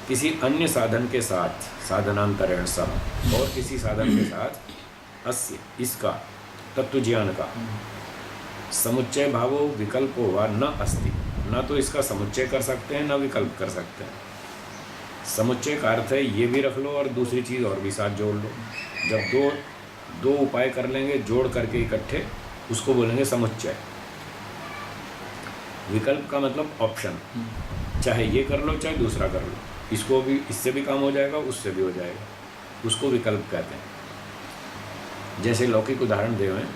S1: किसी अन्य साधन के साथ, साधनांतरेण सह, और किसी साधन के साथ अस्य, इसका, तत्व ज्ञान का, समुच्चय भावो विकल्पो वा न अस्ति, न तो इसका समुच्चय कर सकते हैं, न विकल्प कर सकते हैं। समुच्चय का अर्थ है ये भी रख लो और दूसरी चीज़ और भी साथ जोड़ लो। जब दो उपाय कर लेंगे जोड़ करके इकट्ठे, उसको बोलेंगे समुच्चय। विकल्प का मतलब ऑप्शन, चाहे ये कर लो चाहे दूसरा कर लो, इसको भी, इससे भी काम हो जाएगा, उससे भी हो जाएगा, उसको विकल्प कहते हैं। जैसे लौकिक उदाहरण दे हुए हैं,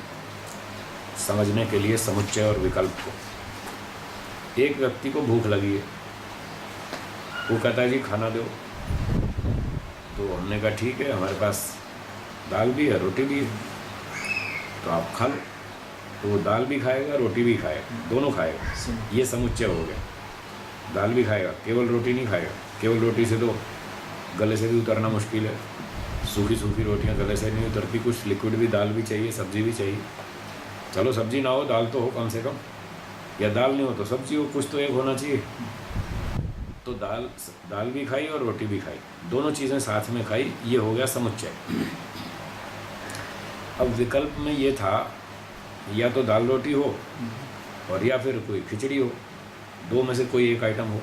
S1: समझने के लिए समुच्चय और विकल्प को। एक व्यक्ति को भूख लगी है, वो कहता है जी खाना दो, तो हमने कहा ठीक है, हमारे पास दाल भी है, रोटी भी है, तो आप खा लो। तो वो दाल भी खाएगा, रोटी भी खाएगा, दोनों खाएगा। ये समुच्चय हो गया। दाल भी खाएगा, केवल रोटी नहीं खाएगा। केवल रोटी से तो गले से भी उतरना मुश्किल है, सूखी सूखी रोटियां गले से नहीं उतरती, कुछ लिक्विड भी दाल भी चाहिए, सब्जी भी चाहिए। चलो सब्जी ना हो, दाल तो हो कम से कम, या दाल नहीं हो तो सब्जी हो, कुछ तो एक होना चाहिए। तो दाल भी खाई और रोटी भी खाई, दोनों चीज़ें साथ में खाई, ये हो गया समुच्चय। अब विकल्प में ये था या तो दाल रोटी हो और या फिर कोई खिचड़ी हो, दो में से कोई एक आइटम हो।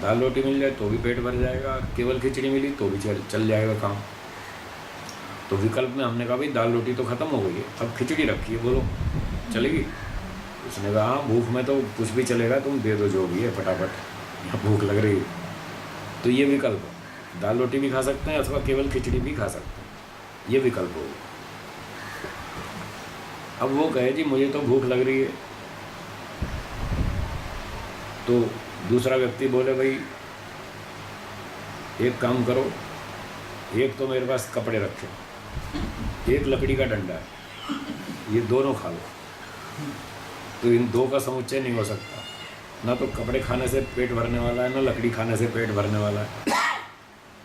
S1: दाल रोटी मिल जाए तो भी पेट भर जाएगा, केवल खिचड़ी मिली तो भी चल जाएगा काम। तो विकल्प में हमने कहा भाई दाल रोटी तो ख़त्म हो गई है, अब खिचड़ी रखी है, बोलो चलेगी? उसने कहा हाँ, भूख में तो कुछ भी चलेगा, तुम दे दो जो भी है फटाफट, यहाँ भूख लग रही है। तो ये विकल्प है, दाल रोटी भी खा सकते हैं अथवा केवल खिचड़ी भी खा सकते हैं, ये विकल्प होगा। अब वो कहे जी मुझे तो भूख लग रही है, तो दूसरा व्यक्ति बोले भाई एक काम करो, एक तो मेरे पास कपड़े रखे, एक लकड़ी का डंडा है, ये दोनों खा लो। तो इन दो का समुच्चय नहीं हो सकता, ना तो कपड़े खाने से पेट भरने वाला है, ना लकड़ी खाने से पेट भरने वाला है।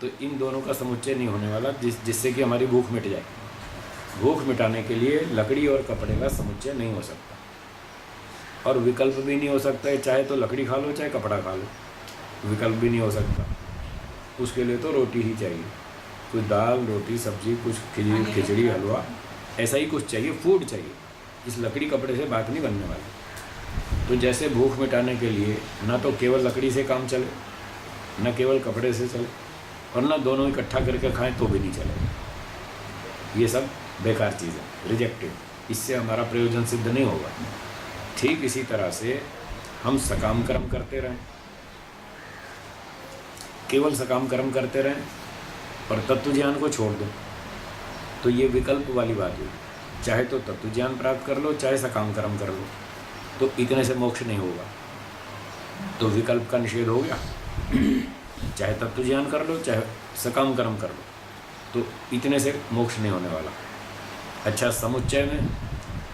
S1: तो इन दोनों का समुच्चय नहीं होने वाला, जिससे कि हमारी भूख मिट जाए। भूख मिटाने के लिए लकड़ी और कपड़े का समुच्चय नहीं हो सकता, और विकल्प भी नहीं हो सकता है, चाहे तो लकड़ी खा लो चाहे कपड़ा खा लो, विकल्प भी नहीं हो सकता। उसके लिए तो रोटी ही चाहिए, कुछ दाल रोटी सब्जी, कुछ खिचड़ी हलवा, ऐसा ही कुछ चाहिए, फूड चाहिए। इस लकड़ी कपड़े से बात नहीं बनने वाली। तो जैसे भूख मिटाने के लिए ना तो केवल लकड़ी से काम चले, ना केवल कपड़े से चले, और ना दोनों इकट्ठा करके खाएं तो भी नहीं चले। ये सब बेकार चीज़ है, रिजेक्टेड, इससे हमारा प्रयोजन सिद्ध नहीं होगा। ठीक इसी तरह से हम सकाम कर्म करते रहें, केवल सकाम कर्म करते रहें और तत्व ज्ञान को छोड़ दें, तो ये विकल्प वाली बात हुई। चाहे तो तत्व ज्ञान प्राप्त कर लो, चाहे सकाम कर्म कर लो, तो इतने से मोक्ष नहीं होगा। तो विकल्प का निषेध हो गया। चाहे तत्व ज्ञान कर लो चाहे सकाम कर्म कर लो, तो इतने से मोक्ष नहीं होने वाला। अच्छा, समुच्चय में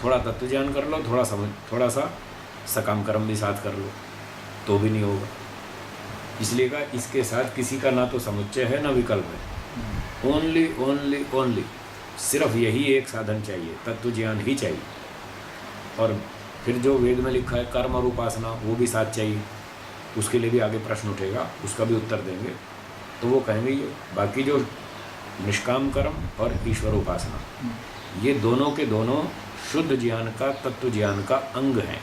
S1: थोड़ा तत्व ज्ञान कर लो, थोड़ा सा सकाम कर्म भी साथ कर लो, तो भी नहीं होगा। इसलिए कहा इसके साथ किसी का ना तो समुच्चय है ना विकल्प है। ओनली ओनली ओनली सिर्फ यही एक साधन चाहिए, तत्व ज्ञान ही चाहिए। और फिर जो वेद में लिखा है कर्म और उपासना, वो भी साथ चाहिए। उसके लिए भी आगे प्रश्न उठेगा, उसका भी उत्तर देंगे। तो वो कहेंगे ये बाकी जो निष्काम कर्म और ईश्वर उपासना, ये दोनों के दोनों शुद्ध ज्ञान का, तत्व ज्ञान का अंग हैं,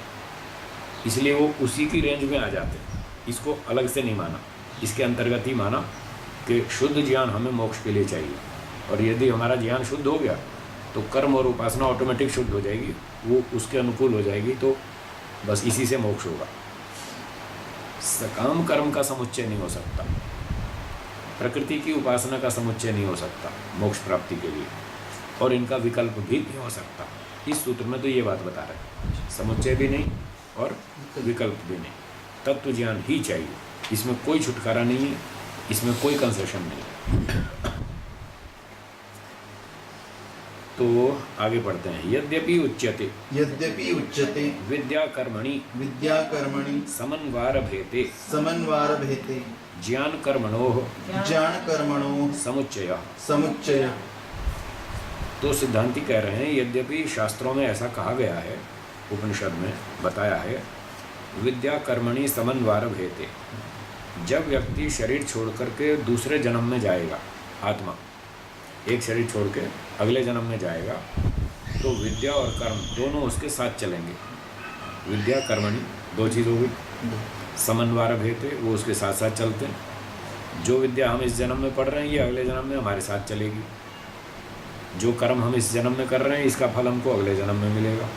S1: इसलिए वो उसी की रेंज में आ जाते हैं। इसको अलग से नहीं माना, इसके अंतर्गत ही माना कि शुद्ध ज्ञान हमें मोक्ष के लिए चाहिए। और यदि हमारा ज्ञान शुद्ध हो गया तो कर्म और उपासना ऑटोमेटिक शुद्ध हो जाएगी, वो उसके अनुकूल हो जाएगी, तो बस इसी से मोक्ष होगा। सकाम कर्म का समुच्चय नहीं हो सकता, प्रकृति की उपासना का समुच्चय नहीं हो सकता मोक्ष प्राप्ति के लिए, और इनका विकल्प भी नहीं हो सकता। इस सूत्र में तो ये बात बता रहे हैं, समुच्चय भी नहीं और विकल्प भी नहीं, तत्व ज्ञान ही चाहिए। इसमें कोई छुटकारा नहीं है, इसमें कोई कंसेशन नहीं। तो आगे पढ़ते हैं। यद्यपि उच्यते विद्या कर्मणि समन्वारभेते ज्ञान कर्मणोः समुच्चय। तो सिद्धांती कह रहे हैं यद्यपि शास्त्रों में ऐसा कहा गया है, उपनिषद में बताया है, विद्या कर्मणि समन्वारभेते, जब व्यक्ति शरीर छोड़ करके दूसरे जन्म में जाएगा, आत्मा एक शरीर छोड़ के अगले जन्म में जाएगा, तो विद्या और कर्म दोनों उसके साथ चलेंगे। विद्या कर्मणि दो चीज़ हो गई, समन्वारभेते वो उसके साथ साथ चलते हैं। जो विद्या हम इस जन्म में पढ़ रहे हैं ये अगले जन्म में हमारे साथ चलेगी, जो कर्म हम इस जन्म में कर रहे हैं इसका फल हमको अगले जन्म में मिलेगा।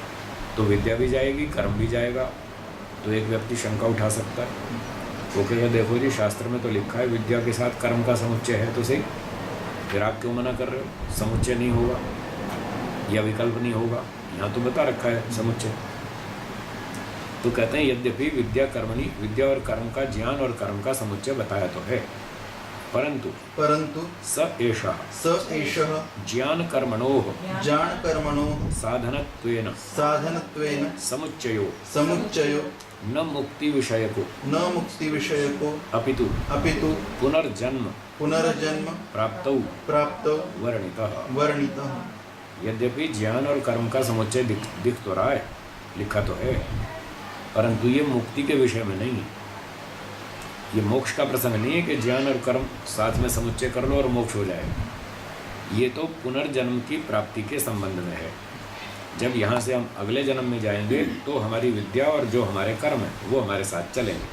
S1: तो विद्या भी जाएगी, कर्म भी जाएगा। तो एक व्यक्ति शंका उठा सकता है, वो कहेगा देखो जी शास्त्र में तो लिखा है विद्या के साथ कर्म का समुच्चय है, तो सही, फिर आप क्यों मना कर रहे हो, समुच्चय नहीं होगा। या विकल्प नहीं होगा, यहाँ तो बता रखा है समुच्चय। तो कहते हैं यद्यपि विद्या कर्मणि, विद्या और कर्म का, ज्ञान और कर्म का समुच्चय बताया तो है, परंतु स एषः ज्ञान कर्मणोः साधनत्वेन समुच्चयो न मुक्ति विषयको अपितु पुनर्जन्म प्राप्तौ
S2: वर्णितः।
S1: यद्यपि ज्ञान और कर्म का समुच्चय दिख तो रहा है, लिखा तो है, परंतु ये मुक्ति के विषय में नहीं है। ये मोक्ष का प्रसंग नहीं है कि ज्ञान और कर्म साथ में समुच्चय कर लो और मोक्ष हो जाएगा। ये तो पुनर्जन्म की प्राप्ति के संबंध में है। जब यहाँ से हम अगले जन्म में जाएंगे तो हमारी विद्या और जो हमारे कर्म है वो हमारे साथ चलेंगे।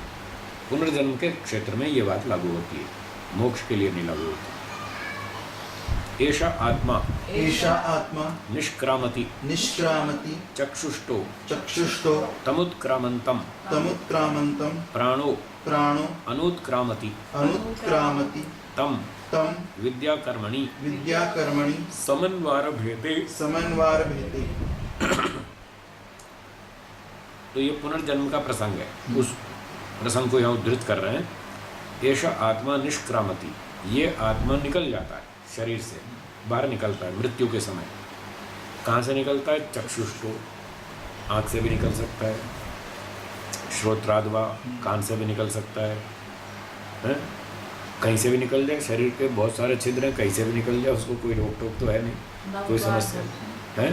S1: पुनर्जन्म के क्षेत्र में ये बात लागू होती है, मोक्ष के लिए नहीं लागू होती। एषा आत्मा निष्क्रामति चक्षुष्टो तमुत्क्रामन्तं प्राणो अनुत्क्रामति तम विद्याकर्मणि समन्वार भेदे। तो ये पुनर्जन्म का प्रसंग है, उस प्रसंग को यहाँ उद्धृत कर रहे हैं। एषा आत्मा निष्क्रामति, ये आत्मा निकल जाता है शरीर से, बाहर निकलता है मृत्यु के समय। कहाँ से निकलता है? चक्षुष्टो, आँख से भी निकल सकता है, श्रोत्राद्वा, कान से भी निकल सकता है, कहीं से भी निकल जाए। शरीर के बहुत सारे छिद्र हैं, कहीं से भी निकल जाए, उसको कोई रोक टोक तो है नहीं, कोई समस्या है।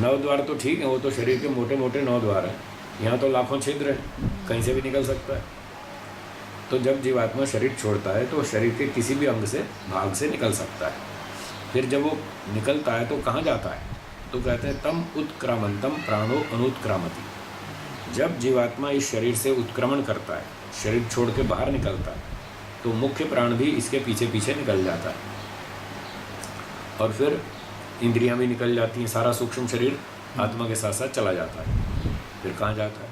S1: नौ द्वार तो ठीक है, वो तो शरीर के मोटे मोटे 9 द्वार हैं। यहाँ तो लाखों छिद्र हैं, कहीं से भी निकल सकता है। तो जब जीवात्मा शरीर छोड़ता है तो शरीर के किसी भी अंग से, भाग से निकल सकता है। फिर जब वो निकलता है तो कहाँ जाता है? तो कहते हैं तम उत्क्रामंतम प्राणो अनुत्क्रामति। जब जीवात्मा इस शरीर से उत्क्रमण करता है, शरीर छोड़ के बाहर निकलता है, तो मुख्य प्राण भी इसके पीछे पीछे निकल जाता है और फिर इंद्रियां भी निकल जाती हैं। सारा सूक्ष्म शरीर आत्मा के साथ साथ चला जाता है। फिर कहाँ जाता है?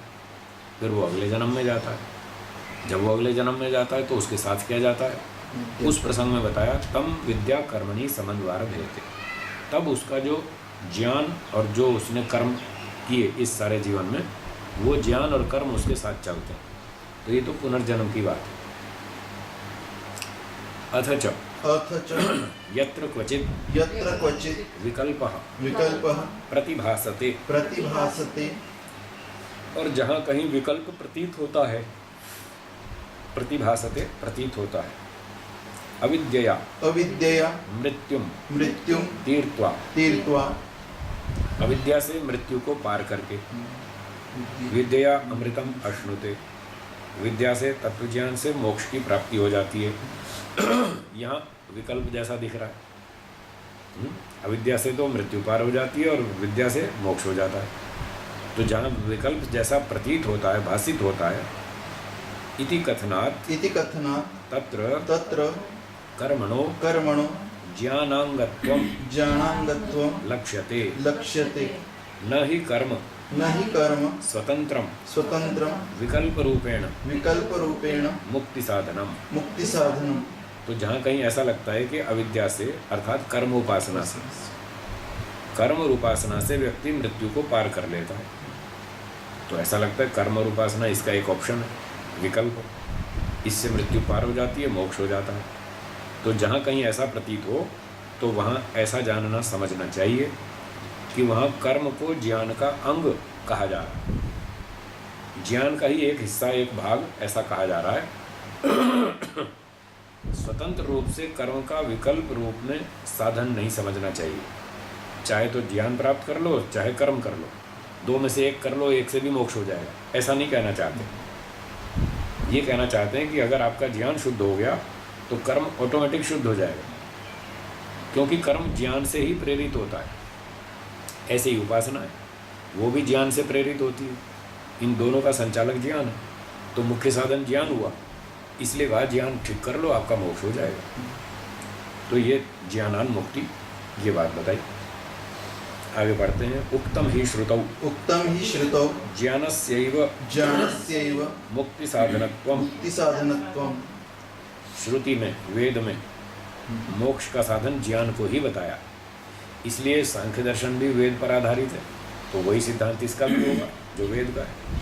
S1: फिर वो अगले जन्म में जाता है। जब वो अगले जन्म में जाता है तो उसके साथ क्या जाता है? उस प्रसंग में बताया तम विद्या कर्मणि समन्वार भेदते। तब उसका जो ज्ञान और जो उसने कर्म किए इस सारे जीवन में, वो ज्ञान और कर्म उसके साथ चलते हैं। तो ये तो पुनर्जन्म की बात है। अथ च यत्र क्वचित विकल्पः प्रतिभासते, और जहाँ कहीं विकल्प प्रतीत होता है, प्रतिभासते प्रतीत होता है, अविद्यया मृत्युम तीर्त्वा, अविद्या से मृत्यु को पार करके, विद्या अमृतम अश्नुते, विद्या से तत्वज्ञान से मोक्ष की प्राप्ति हो जाती है। यहाँ विकल्प जैसा दिख रहा है, अविद्या से तो मृत्यु पार हो जाती है और विद्या से मोक्ष हो जाता है। तो जहाँ विकल्प जैसा प्रतीत होता है, भासित होता है, इति कथनात् तत्र कर्मणो ज्ञानांगत्वं लक्ष्यते न हि कर्म स्वतंत्रम विकल्प रूपेण मुक्ति साधनम। तो जहाँ कहीं ऐसा लगता है कि अविद्या से अर्थात कर्म उपासना से व्यक्ति मृत्यु को पार कर लेता है, तो ऐसा लगता है कर्म और उपासना इसका एक ऑप्शन है, विकल्प, इससे मृत्यु पार हो जाती है, मोक्ष हो जाता है। तो जहाँ कहीं ऐसा प्रतीत हो तो वहाँ ऐसा जानना समझना चाहिए कि वहाँ कर्म को ज्ञान का अंग कहा जा रहा है, ज्ञान का ही एक हिस्सा, एक भाग ऐसा कहा जा रहा है। स्वतंत्र रूप से कर्म का विकल्प रूप में साधन नहीं समझना चाहिए। चाहे तो ज्ञान प्राप्त कर लो, चाहे कर्म कर लो, दो में से एक कर लो, एक से भी मोक्ष हो जाएगा, ऐसा नहीं कहना चाहते। ये कहना चाहते हैं कि अगर आपका ज्ञान शुद्ध हो गया तो कर्म ऑटोमेटिक शुद्ध हो जाएगा, क्योंकि कर्म ज्ञान से ही प्रेरित होता है। ऐसे ही उपासना है, वो भी ज्ञान से प्रेरित होती है। इन दोनों का संचालक ज्ञान है, तो मुख्य साधन ज्ञान हुआ, इसलिए वह ज्ञान ठीक कर लो, आपका मोक्ष हो जाएगा। तो ये ज्ञानान मुक्ति, ये बात बताई। आगे बढ़ते हैं। उक्तम ही श्रुतौ ज्ञानस्यैव मुक्ति साधनत्वम्। श्रुति में, वेद में मोक्ष का साधन ज्ञान को ही बताया। इसलिए सांख्य दर्शन भी वेद पर आधारित है, तो वही सिद्धांत इसका भी होगा जो वेद का है।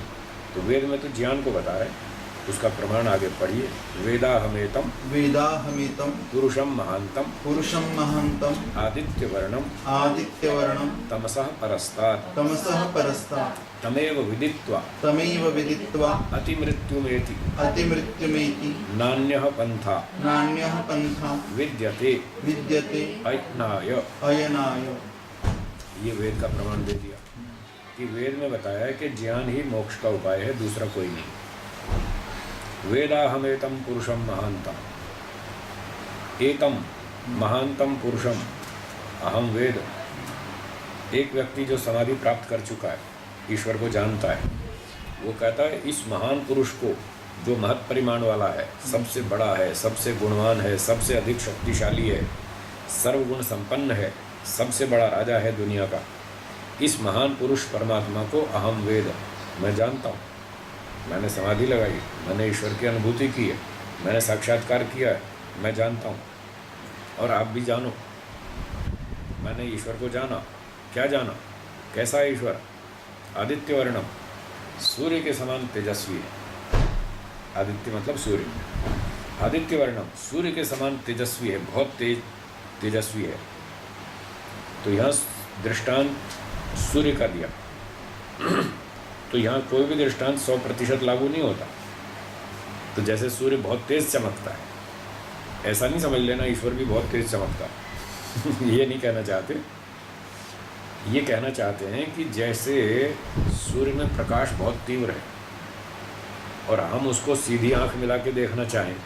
S1: तो वेद में तो ज्ञान को बता रहे हैं, उसका प्रमाण आगे पढ़िए। वेदाहमेतम
S2: वेदाहमेतम
S1: पुरुषम महांतम
S2: पुरुषं महान्तं
S1: आदित्यवर्णम
S2: आदित्यवर्णं
S1: तमसः परस्तात्
S2: तमसः परस्तात्
S1: तमेव विदित्वा
S2: तमेव विदित्वा
S1: अतिमृत्युमेति
S2: अतिमृत्युमेति
S1: नान्यः पंथा
S2: नान्यः पन्था
S1: विद्यते
S2: विद्यते
S1: अयनाय।
S2: अयनाय।
S1: ये वेद का प्रमाण दे दिया कि वेद में बताया है कि ज्ञान ही मोक्ष का उपाय है, दूसरा कोई नहीं। वेदाहमेतम पुरुषम महांतम, एतम महांतम पुरुषम अहम वेद। एक व्यक्ति जो समाधि प्राप्त कर चुका है, ईश्वर को जानता है, वो कहता है इस महान पुरुष को, जो महत् परिमाण वाला है, सबसे बड़ा है, सबसे गुणवान है, सबसे अधिक शक्तिशाली है, सर्वगुण संपन्न है, सबसे बड़ा राजा है दुनिया का, इस महान पुरुष परमात्मा को अहम वेद, मैं जानता हूँ। मैंने समाधि लगाई, मैंने ईश्वर की अनुभूति की है, मैंने साक्षात्कार किया है, मैं जानता हूँ। और आप भी जानो, मैंने ईश्वर को जाना। क्या जाना? कैसा है ईश्वर? आदित्य वर्णम, सूर्य के समान तेजस्वी है। आदित्य मतलब सूर्य। आदित्य वर्णम, सूर्य के समान तेजस्वी है, बहुत तेजस्वी है। तो यहाँ दृष्टांत सूर्य का दिया। तो यहाँ कोई भी दृष्टांत 100% लागू नहीं होता। तो जैसे सूर्य बहुत तेज चमकता है, ऐसा नहीं समझ लेना ईश्वर भी बहुत तेज चमकता है। ये नहीं कहना चाहते। ये कहना चाहते हैं कि जैसे सूर्य में प्रकाश बहुत तीव्र है और हम उसको सीधी आंख मिला के देखना चाहें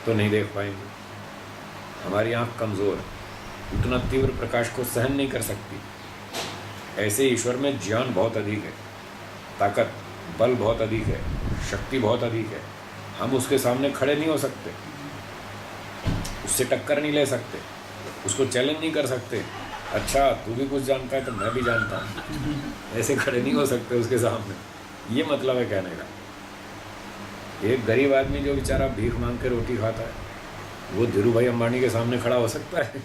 S1: तो नहीं देख पाएंगे। हमारी आंख कमज़ोर है, उतना तीव्र प्रकाश को सहन नहीं कर सकती। ऐसे ईश्वर में ज्ञान बहुत अधिक है, ताकत, बल बहुत अधिक है, शक्ति बहुत अधिक है। हम उसके सामने खड़े नहीं हो सकते, उससे टक्कर नहीं ले सकते, उसको चैलेंज नहीं कर सकते। अच्छा तू भी कुछ जानता है तो मैं भी जानता हूँ, ऐसे खड़े नहीं हो सकते उसके सामने। ये मतलब है कहने का। एक गरीब आदमी जो बेचारा भीख मांग के रोटी खाता है, वो धीरू भाई अंबानी के सामने खड़ा हो सकता है?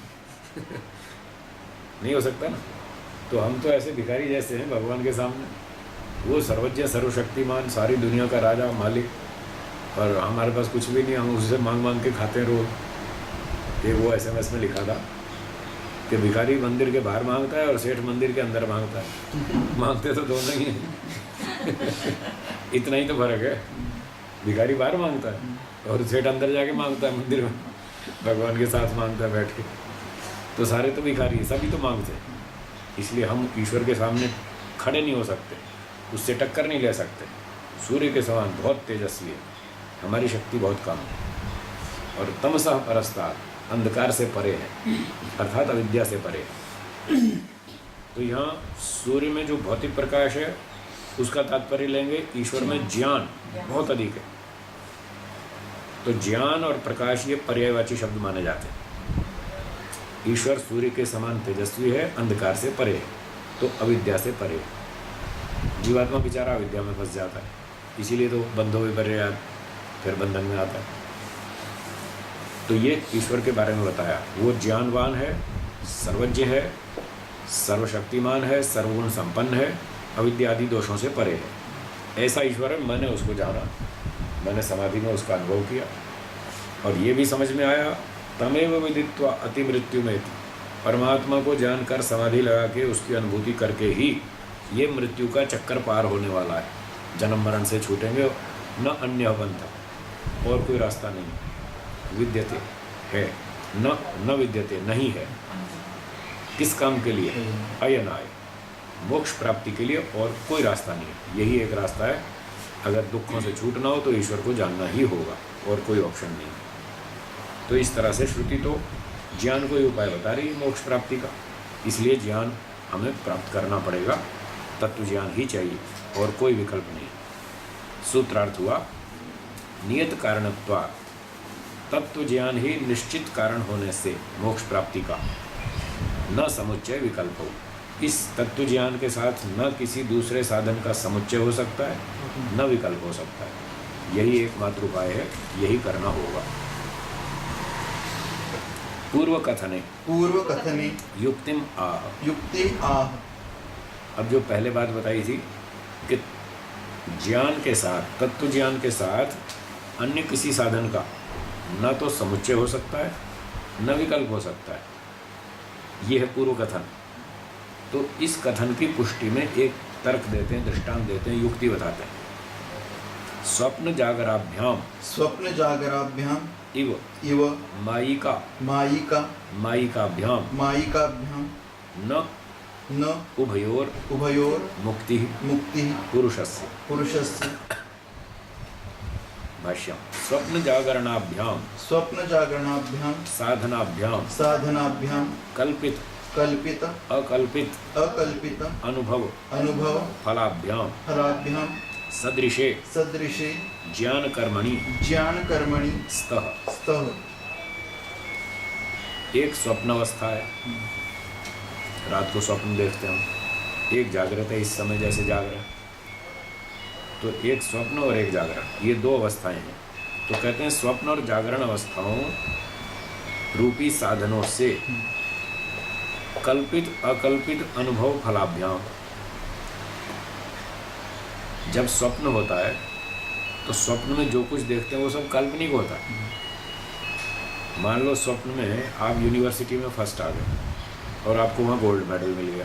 S1: नहीं हो सकता ना। तो हम तो ऐसे भिखारी जैसे हैं भगवान के सामने। वो सर्वज्ञ सर्वशक्तिमान, सारी दुनिया का राजा मालिक, और हमारे पास कुछ भी नहीं, हम उससे मांग मांग के खाते हैं रोज। एक वो SMS में लिखा था कि भिखारी मंदिर के बाहर मांगता है और सेठ मंदिर के अंदर मांगता है। मांगते तो दोनों ही हैं। इतना ही तो फर्क है। भिखारी बाहर मांगता है और सेठ अंदर जाके मांगता है मंदिर में, भगवान के साथ मांगता है बैठ के। तो सारे तो भिखारी, सभी तो मांगते हैं। इसलिए हम ईश्वर के सामने खड़े नहीं हो सकते, उससे टक्कर नहीं ले सकते। सूर्य के समान बहुत तेजस्वी है, हमारी शक्ति बहुत कम है। और तमसः परस्तात्, अंधकार से परे है, अर्थात अविद्या से परे है। तो यहाँ सूर्य में जो भौतिक प्रकाश है उसका तात्पर्य लेंगे, ईश्वर में ज्ञान बहुत अधिक है। तो ज्ञान और प्रकाश ये पर्यायवाची शब्द माने जाते हैं। ईश्वर सूर्य के समान तेजस्वी है, अंधकार से परे है, तो अविद्या से परे है। जीवात्मा बेचारा अविद्या में फंस जाता है, इसीलिए तो बंधो विपर्य फिर बंधन में आता है। तो ये ईश्वर के बारे में बताया। वो ज्ञानवान है, सर्वज्ञ है, सर्वशक्तिमान है, सर्वगुण संपन्न है, अविद्या आदि दोषों से परे है। ऐसा ईश्वर है, मैंने उसको जाना, मैंने समाधि में उसका अनुभव किया। और ये भी समझ में आया, तमेव विदित्वा अति मृत्यु में, परमात्मा को जानकर समाधि लगा के उसकी अनुभूति करके ही ये मृत्यु का चक्कर पार होने वाला है। जन्म मरण से छूटेंगे, न अन्य पंथा, और कोई रास्ता नहीं। विद्यते है, न विद्यते नहीं है। किस काम के लिए? अयनाय, मोक्ष प्राप्ति के लिए, और कोई रास्ता नहीं है। यही एक रास्ता है। अगर दुखों से छूटना हो तो ईश्वर को जानना ही होगा, और कोई ऑप्शन नहीं है। तो इस तरह से श्रुति तो ज्ञान को ही उपाय बता रही है मोक्ष प्राप्ति का। इसलिए ज्ञान हमें प्राप्त करना पड़ेगा, तत्व ज्ञान ही चाहिए और कोई विकल्प नहीं। सूत्रार्थ हुआ, नियत कारणत्वात्, तत्व ज्ञान ही निश्चित कारण होने से मोक्ष प्राप्ति का न समुच्चय विकल्प हो। इस तत्व ज्ञान के साथ न किसी दूसरे साधन का समुच्चय हो सकता है, न विकल्प हो सकता है। यही एकमात्र उपाय है, यही करना होगा। पूर्व कथने
S2: पूर्व कथने
S1: युक्तिम आह।
S2: युक्ति आह।
S1: अब जो पहले बात बताई थी कि ज्ञान के साथ, तत्व ज्ञान के साथ अन्य किसी साधन का न तो समुच्चय हो सकता है न विकल्प हो सकता है, ये है पूर्व कथन। तो इस कथन की पुष्टि में एक तर्क देते हैं, दृष्टांत देते हैं, युक्ति बताते हैं। स्वप्न जागराभ्याम
S2: स्वप्न जागराभ्याम
S1: इव
S2: इव
S1: मायिका मायिकाभ्याम
S2: मायिकाभ्याम
S1: न
S2: न
S1: उभयोर मुक्ति
S2: मुक्ति
S1: पुरुषस्य।
S2: पुरुषस्य।
S1: भाष्यम स्वप्न जागरणाभ्याम
S2: स्वप्न जागरणाभ्याम
S1: साधनाभ्याम
S2: साधनाभ्याम
S1: कल्पित
S2: कल्पित
S1: अकल्पित
S2: अनुभव
S1: फलाभ्याम
S2: फलाभ्याम
S1: सदृशे ज्ञान कर्मणि स्तः।
S2: स्तः।
S1: एक स्वप्न अवस्था है, रात को स्वप्न देखते हैं, एक जागृत है, इस समय जैसे जाग रहे हैं, तो एक स्वप्न और एक जागरण, ये दो अवस्थाएं हैं। तो कहते हैं स्वप्न और जागरण अवस्थाओं रूपी साधनों से कल्पित अकल्पित अनुभव फलाभ्याम। जब स्वप्न होता है तो स्वप्न में जो कुछ देखते हैं वो सब काल्पनिक होता है। मान लो स्वप्न में आप यूनिवर्सिटी में फर्स्ट आ गए और आपको वहाँ गोल्ड मेडल मिल गया,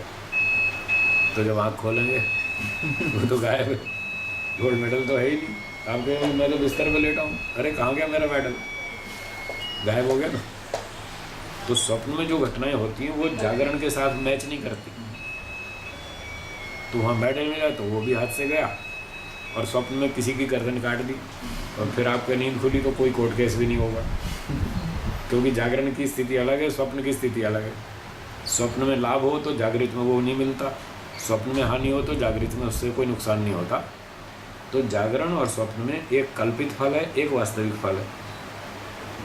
S1: तो जब आँख खोलेंगे वो तो गायब है, गोल्ड मेडल तो है ही नहीं। आप कहेंगे मैं तो बिस्तर पे लेटा हूँ, अरे कहाँ गया मेरा मेडल, गायब हो गया ना। तो स्वप्न में जो घटनाएं होती हैं वो जागरण के साथ मैच नहीं करती। तो वहाँ मेडल मिला तो वो भी हाथ से गया, और स्वप्न में किसी की गर्दन काट दी, और फिर आपकी नींद खुली तो कोई कोर्ट केस भी नहीं होगा, क्योंकि जागरण की स्थिति अलग है, स्वप्न की स्थिति अलग है। स्वप्न में लाभ हो तो जागृत में वो नहीं मिलता, स्वप्न में हानि हो तो जागृत में उससे कोई नुकसान नहीं होता। तो जागरण और स्वप्न में एक कल्पित फल है, एक वास्तविक फल है।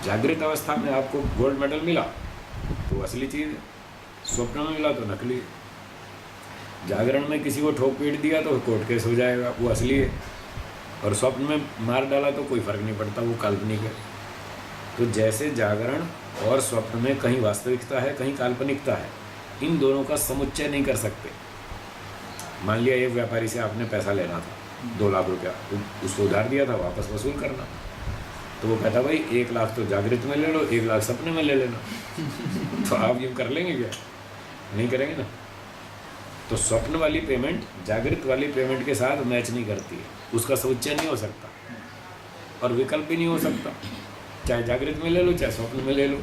S1: जागृत अवस्था में आपको गोल्ड मेडल मिला तो असली चीज़ है, स्वप्न में मिला तो नकली है। जागरण में किसी को ठोक पीट दिया तो कोर्ट केस हो जाएगा, वो असली है, और स्वप्न में मार डाला तो कोई फर्क नहीं पड़ता, वो काल्पनिक है। तो जैसे जागरण और स्वप्न में कहीं वास्तविकता है कहीं काल्पनिकता है, इन दोनों का समुच्चय नहीं कर सकते। मान लिया एक व्यापारी से आपने पैसा लेना था 2 लाख रुपया, उसको उधार दिया था, वापस वसूल करना, तो वो कहता भाई 1 लाख तो जागृत में ले लो, 1 लाख सपने में ले लेना। तो आप यूँ कर लेंगे क्या? नहीं करेंगे ना। तो स्वप्न वाली पेमेंट जागृत वाली पेमेंट के साथ मैच नहीं करती है, उसका समुच्चय नहीं हो सकता और विकल्प भी नहीं हो सकता। चाहे जागृत में ले लो चाहे स्वप्न में ले लो,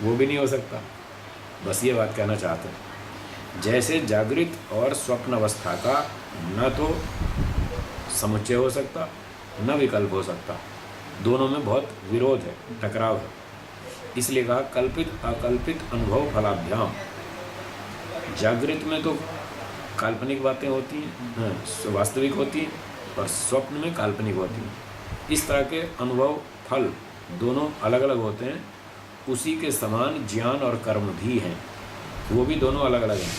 S1: वो भी नहीं हो सकता। बस ये बात कहना चाहते हैं, जैसे जागृत और स्वप्न अवस्था का न तो समुच्चय हो सकता न विकल्प हो सकता, दोनों में बहुत विरोध है, टकराव है। इसलिए कहा कल्पित अकल्पित अनुभव फलाभ्याम। जागृत में तो काल्पनिक बातें होती हैं, वास्तविक होती हैं, और स्वप्न में काल्पनिक होती हैं। इस तरह के अनुभव फल दोनों अलग अलग होते हैं। उसी के समान ज्ञान और कर्म भी हैं, वो भी दोनों अलग अलग हैं।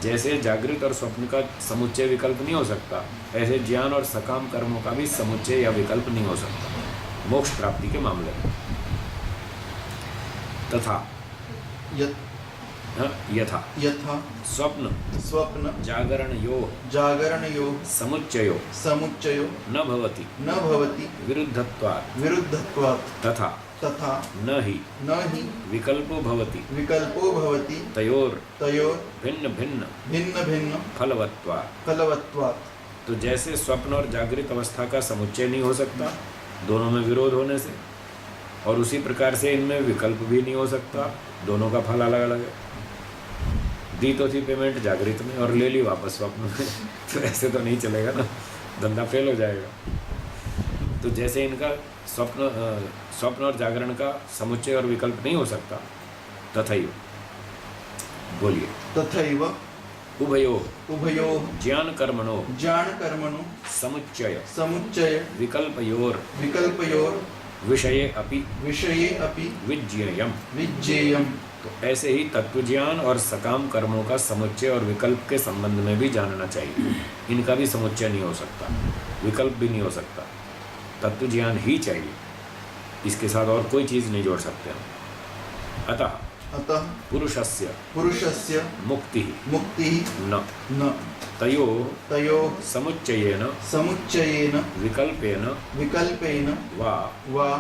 S1: जैसे जागृत और स्वप्न का समुच्चय विकल्प नहीं हो सकता, ऐसे ज्ञान और सकाम कर्मों का भी समुच्चय या विकल्प नहीं हो सकता मोक्ष प्राप्ति के मामले में। तथा यथा स्वप्न जागरणयो समुच्चयो
S2: न भवति विरुद्धत्वात् तथा
S1: न हि विकल्पो भवति तयोर भिन्न
S2: फलवत्वात्।
S1: तो जैसे स्वप्न और जागृत अवस्था का समुच्चय नहीं हो सकता दोनों में विरोध होने से, और उसी प्रकार से इनमें विकल्प भी नहीं हो सकता, दोनों का फल अलग अलग है। दी तो थी पेमेंट जागृत में और ले ली वापस स्वप्न में, तो ऐसे तो नहीं चलेगा ना, धंधा फेल हो जाएगा। तो जैसे इनका स्वप्न और जागरण का समुच्चय और विकल्प नहीं हो सकता, तथैव बोलिए
S2: तथैव
S1: उभयो ज्ञान कर्मणो समुच्चय विकल्पयोर विषये अपि विज्ञेयम्। तो ऐसे ही तत्वज्ञान और सकाम कर्मों का समुच्चय और विकल्प के संबंध में भी जानना चाहिए। इनका भी समुच्चय नहीं हो सकता, विकल्प भी नहीं हो सकता, तत्वज्ञान ही चाहिए, इसके साथ और कोई चीज़ नहीं जोड़ सकते हम। अतः
S2: अतः
S1: पुरुषस्य
S2: पुरुषस्य
S1: मुक्तिः
S2: मुक्तिः
S1: न
S2: न
S1: तयोः
S2: तयोः
S1: समुच्चयेन
S2: समुच्चयेन
S1: विकल्पेन
S2: विकल्पेन
S1: वा
S2: वा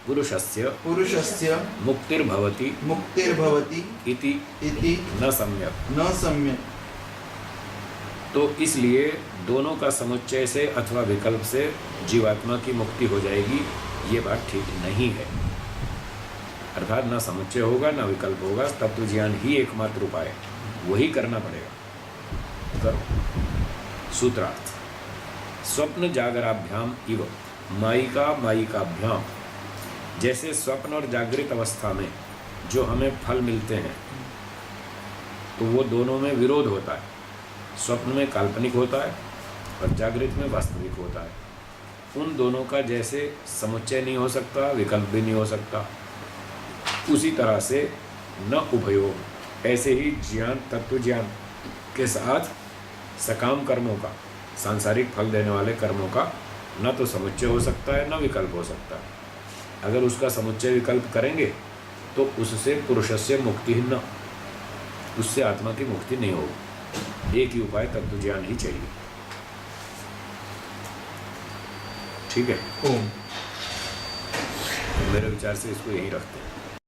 S1: पुरुषस्य
S2: पुरुषस्य
S1: मुक्तिर्भवति
S2: मुक्तिर्भवति
S1: इति
S2: इति
S1: न सम्यक्।
S2: न सम्यक्।
S1: तो इसलिए दोनों का समुच्चय से अथवा विकल्प से जीवात्मा की मुक्ति हो जाएगी, ये बात ठीक नहीं है। अर्थात न समुच्चय होगा न विकल्प होगा, तत्व ज्ञान ही एकमात्र उपाय है, वही करना पड़ेगा। करो। सूत्रार्थ। स्वप्न जागराभ्याम इव मायिका मायिकाभ्याम, जैसे स्वप्न और जागृत अवस्था में जो हमें फल मिलते हैं तो वो दोनों में विरोध होता है। स्वप्न में काल्पनिक होता है और जागृत में वास्तविक होता है। उन दोनों का जैसे समुच्चय नहीं हो सकता, विकल्प भी नहीं हो सकता, उसी तरह से न उभयोः, ऐसे ही ज्ञान, तत्व ज्ञान के साथ सकाम कर्मों का, सांसारिक फल देने वाले कर्मों का न तो समुच्चय हो सकता है न विकल्प हो सकता है। अगर उसका समुच्चय विकल्प करेंगे तो उससे पुरुषस्य मुक्ति ही न, उससे आत्मा की मुक्ति नहीं होगी। एक ही उपाय तत्व ज्ञान ही चाहिए। ठीक है,
S2: ओम।
S1: मेरे विचार से इसको यहीं रखते हैं।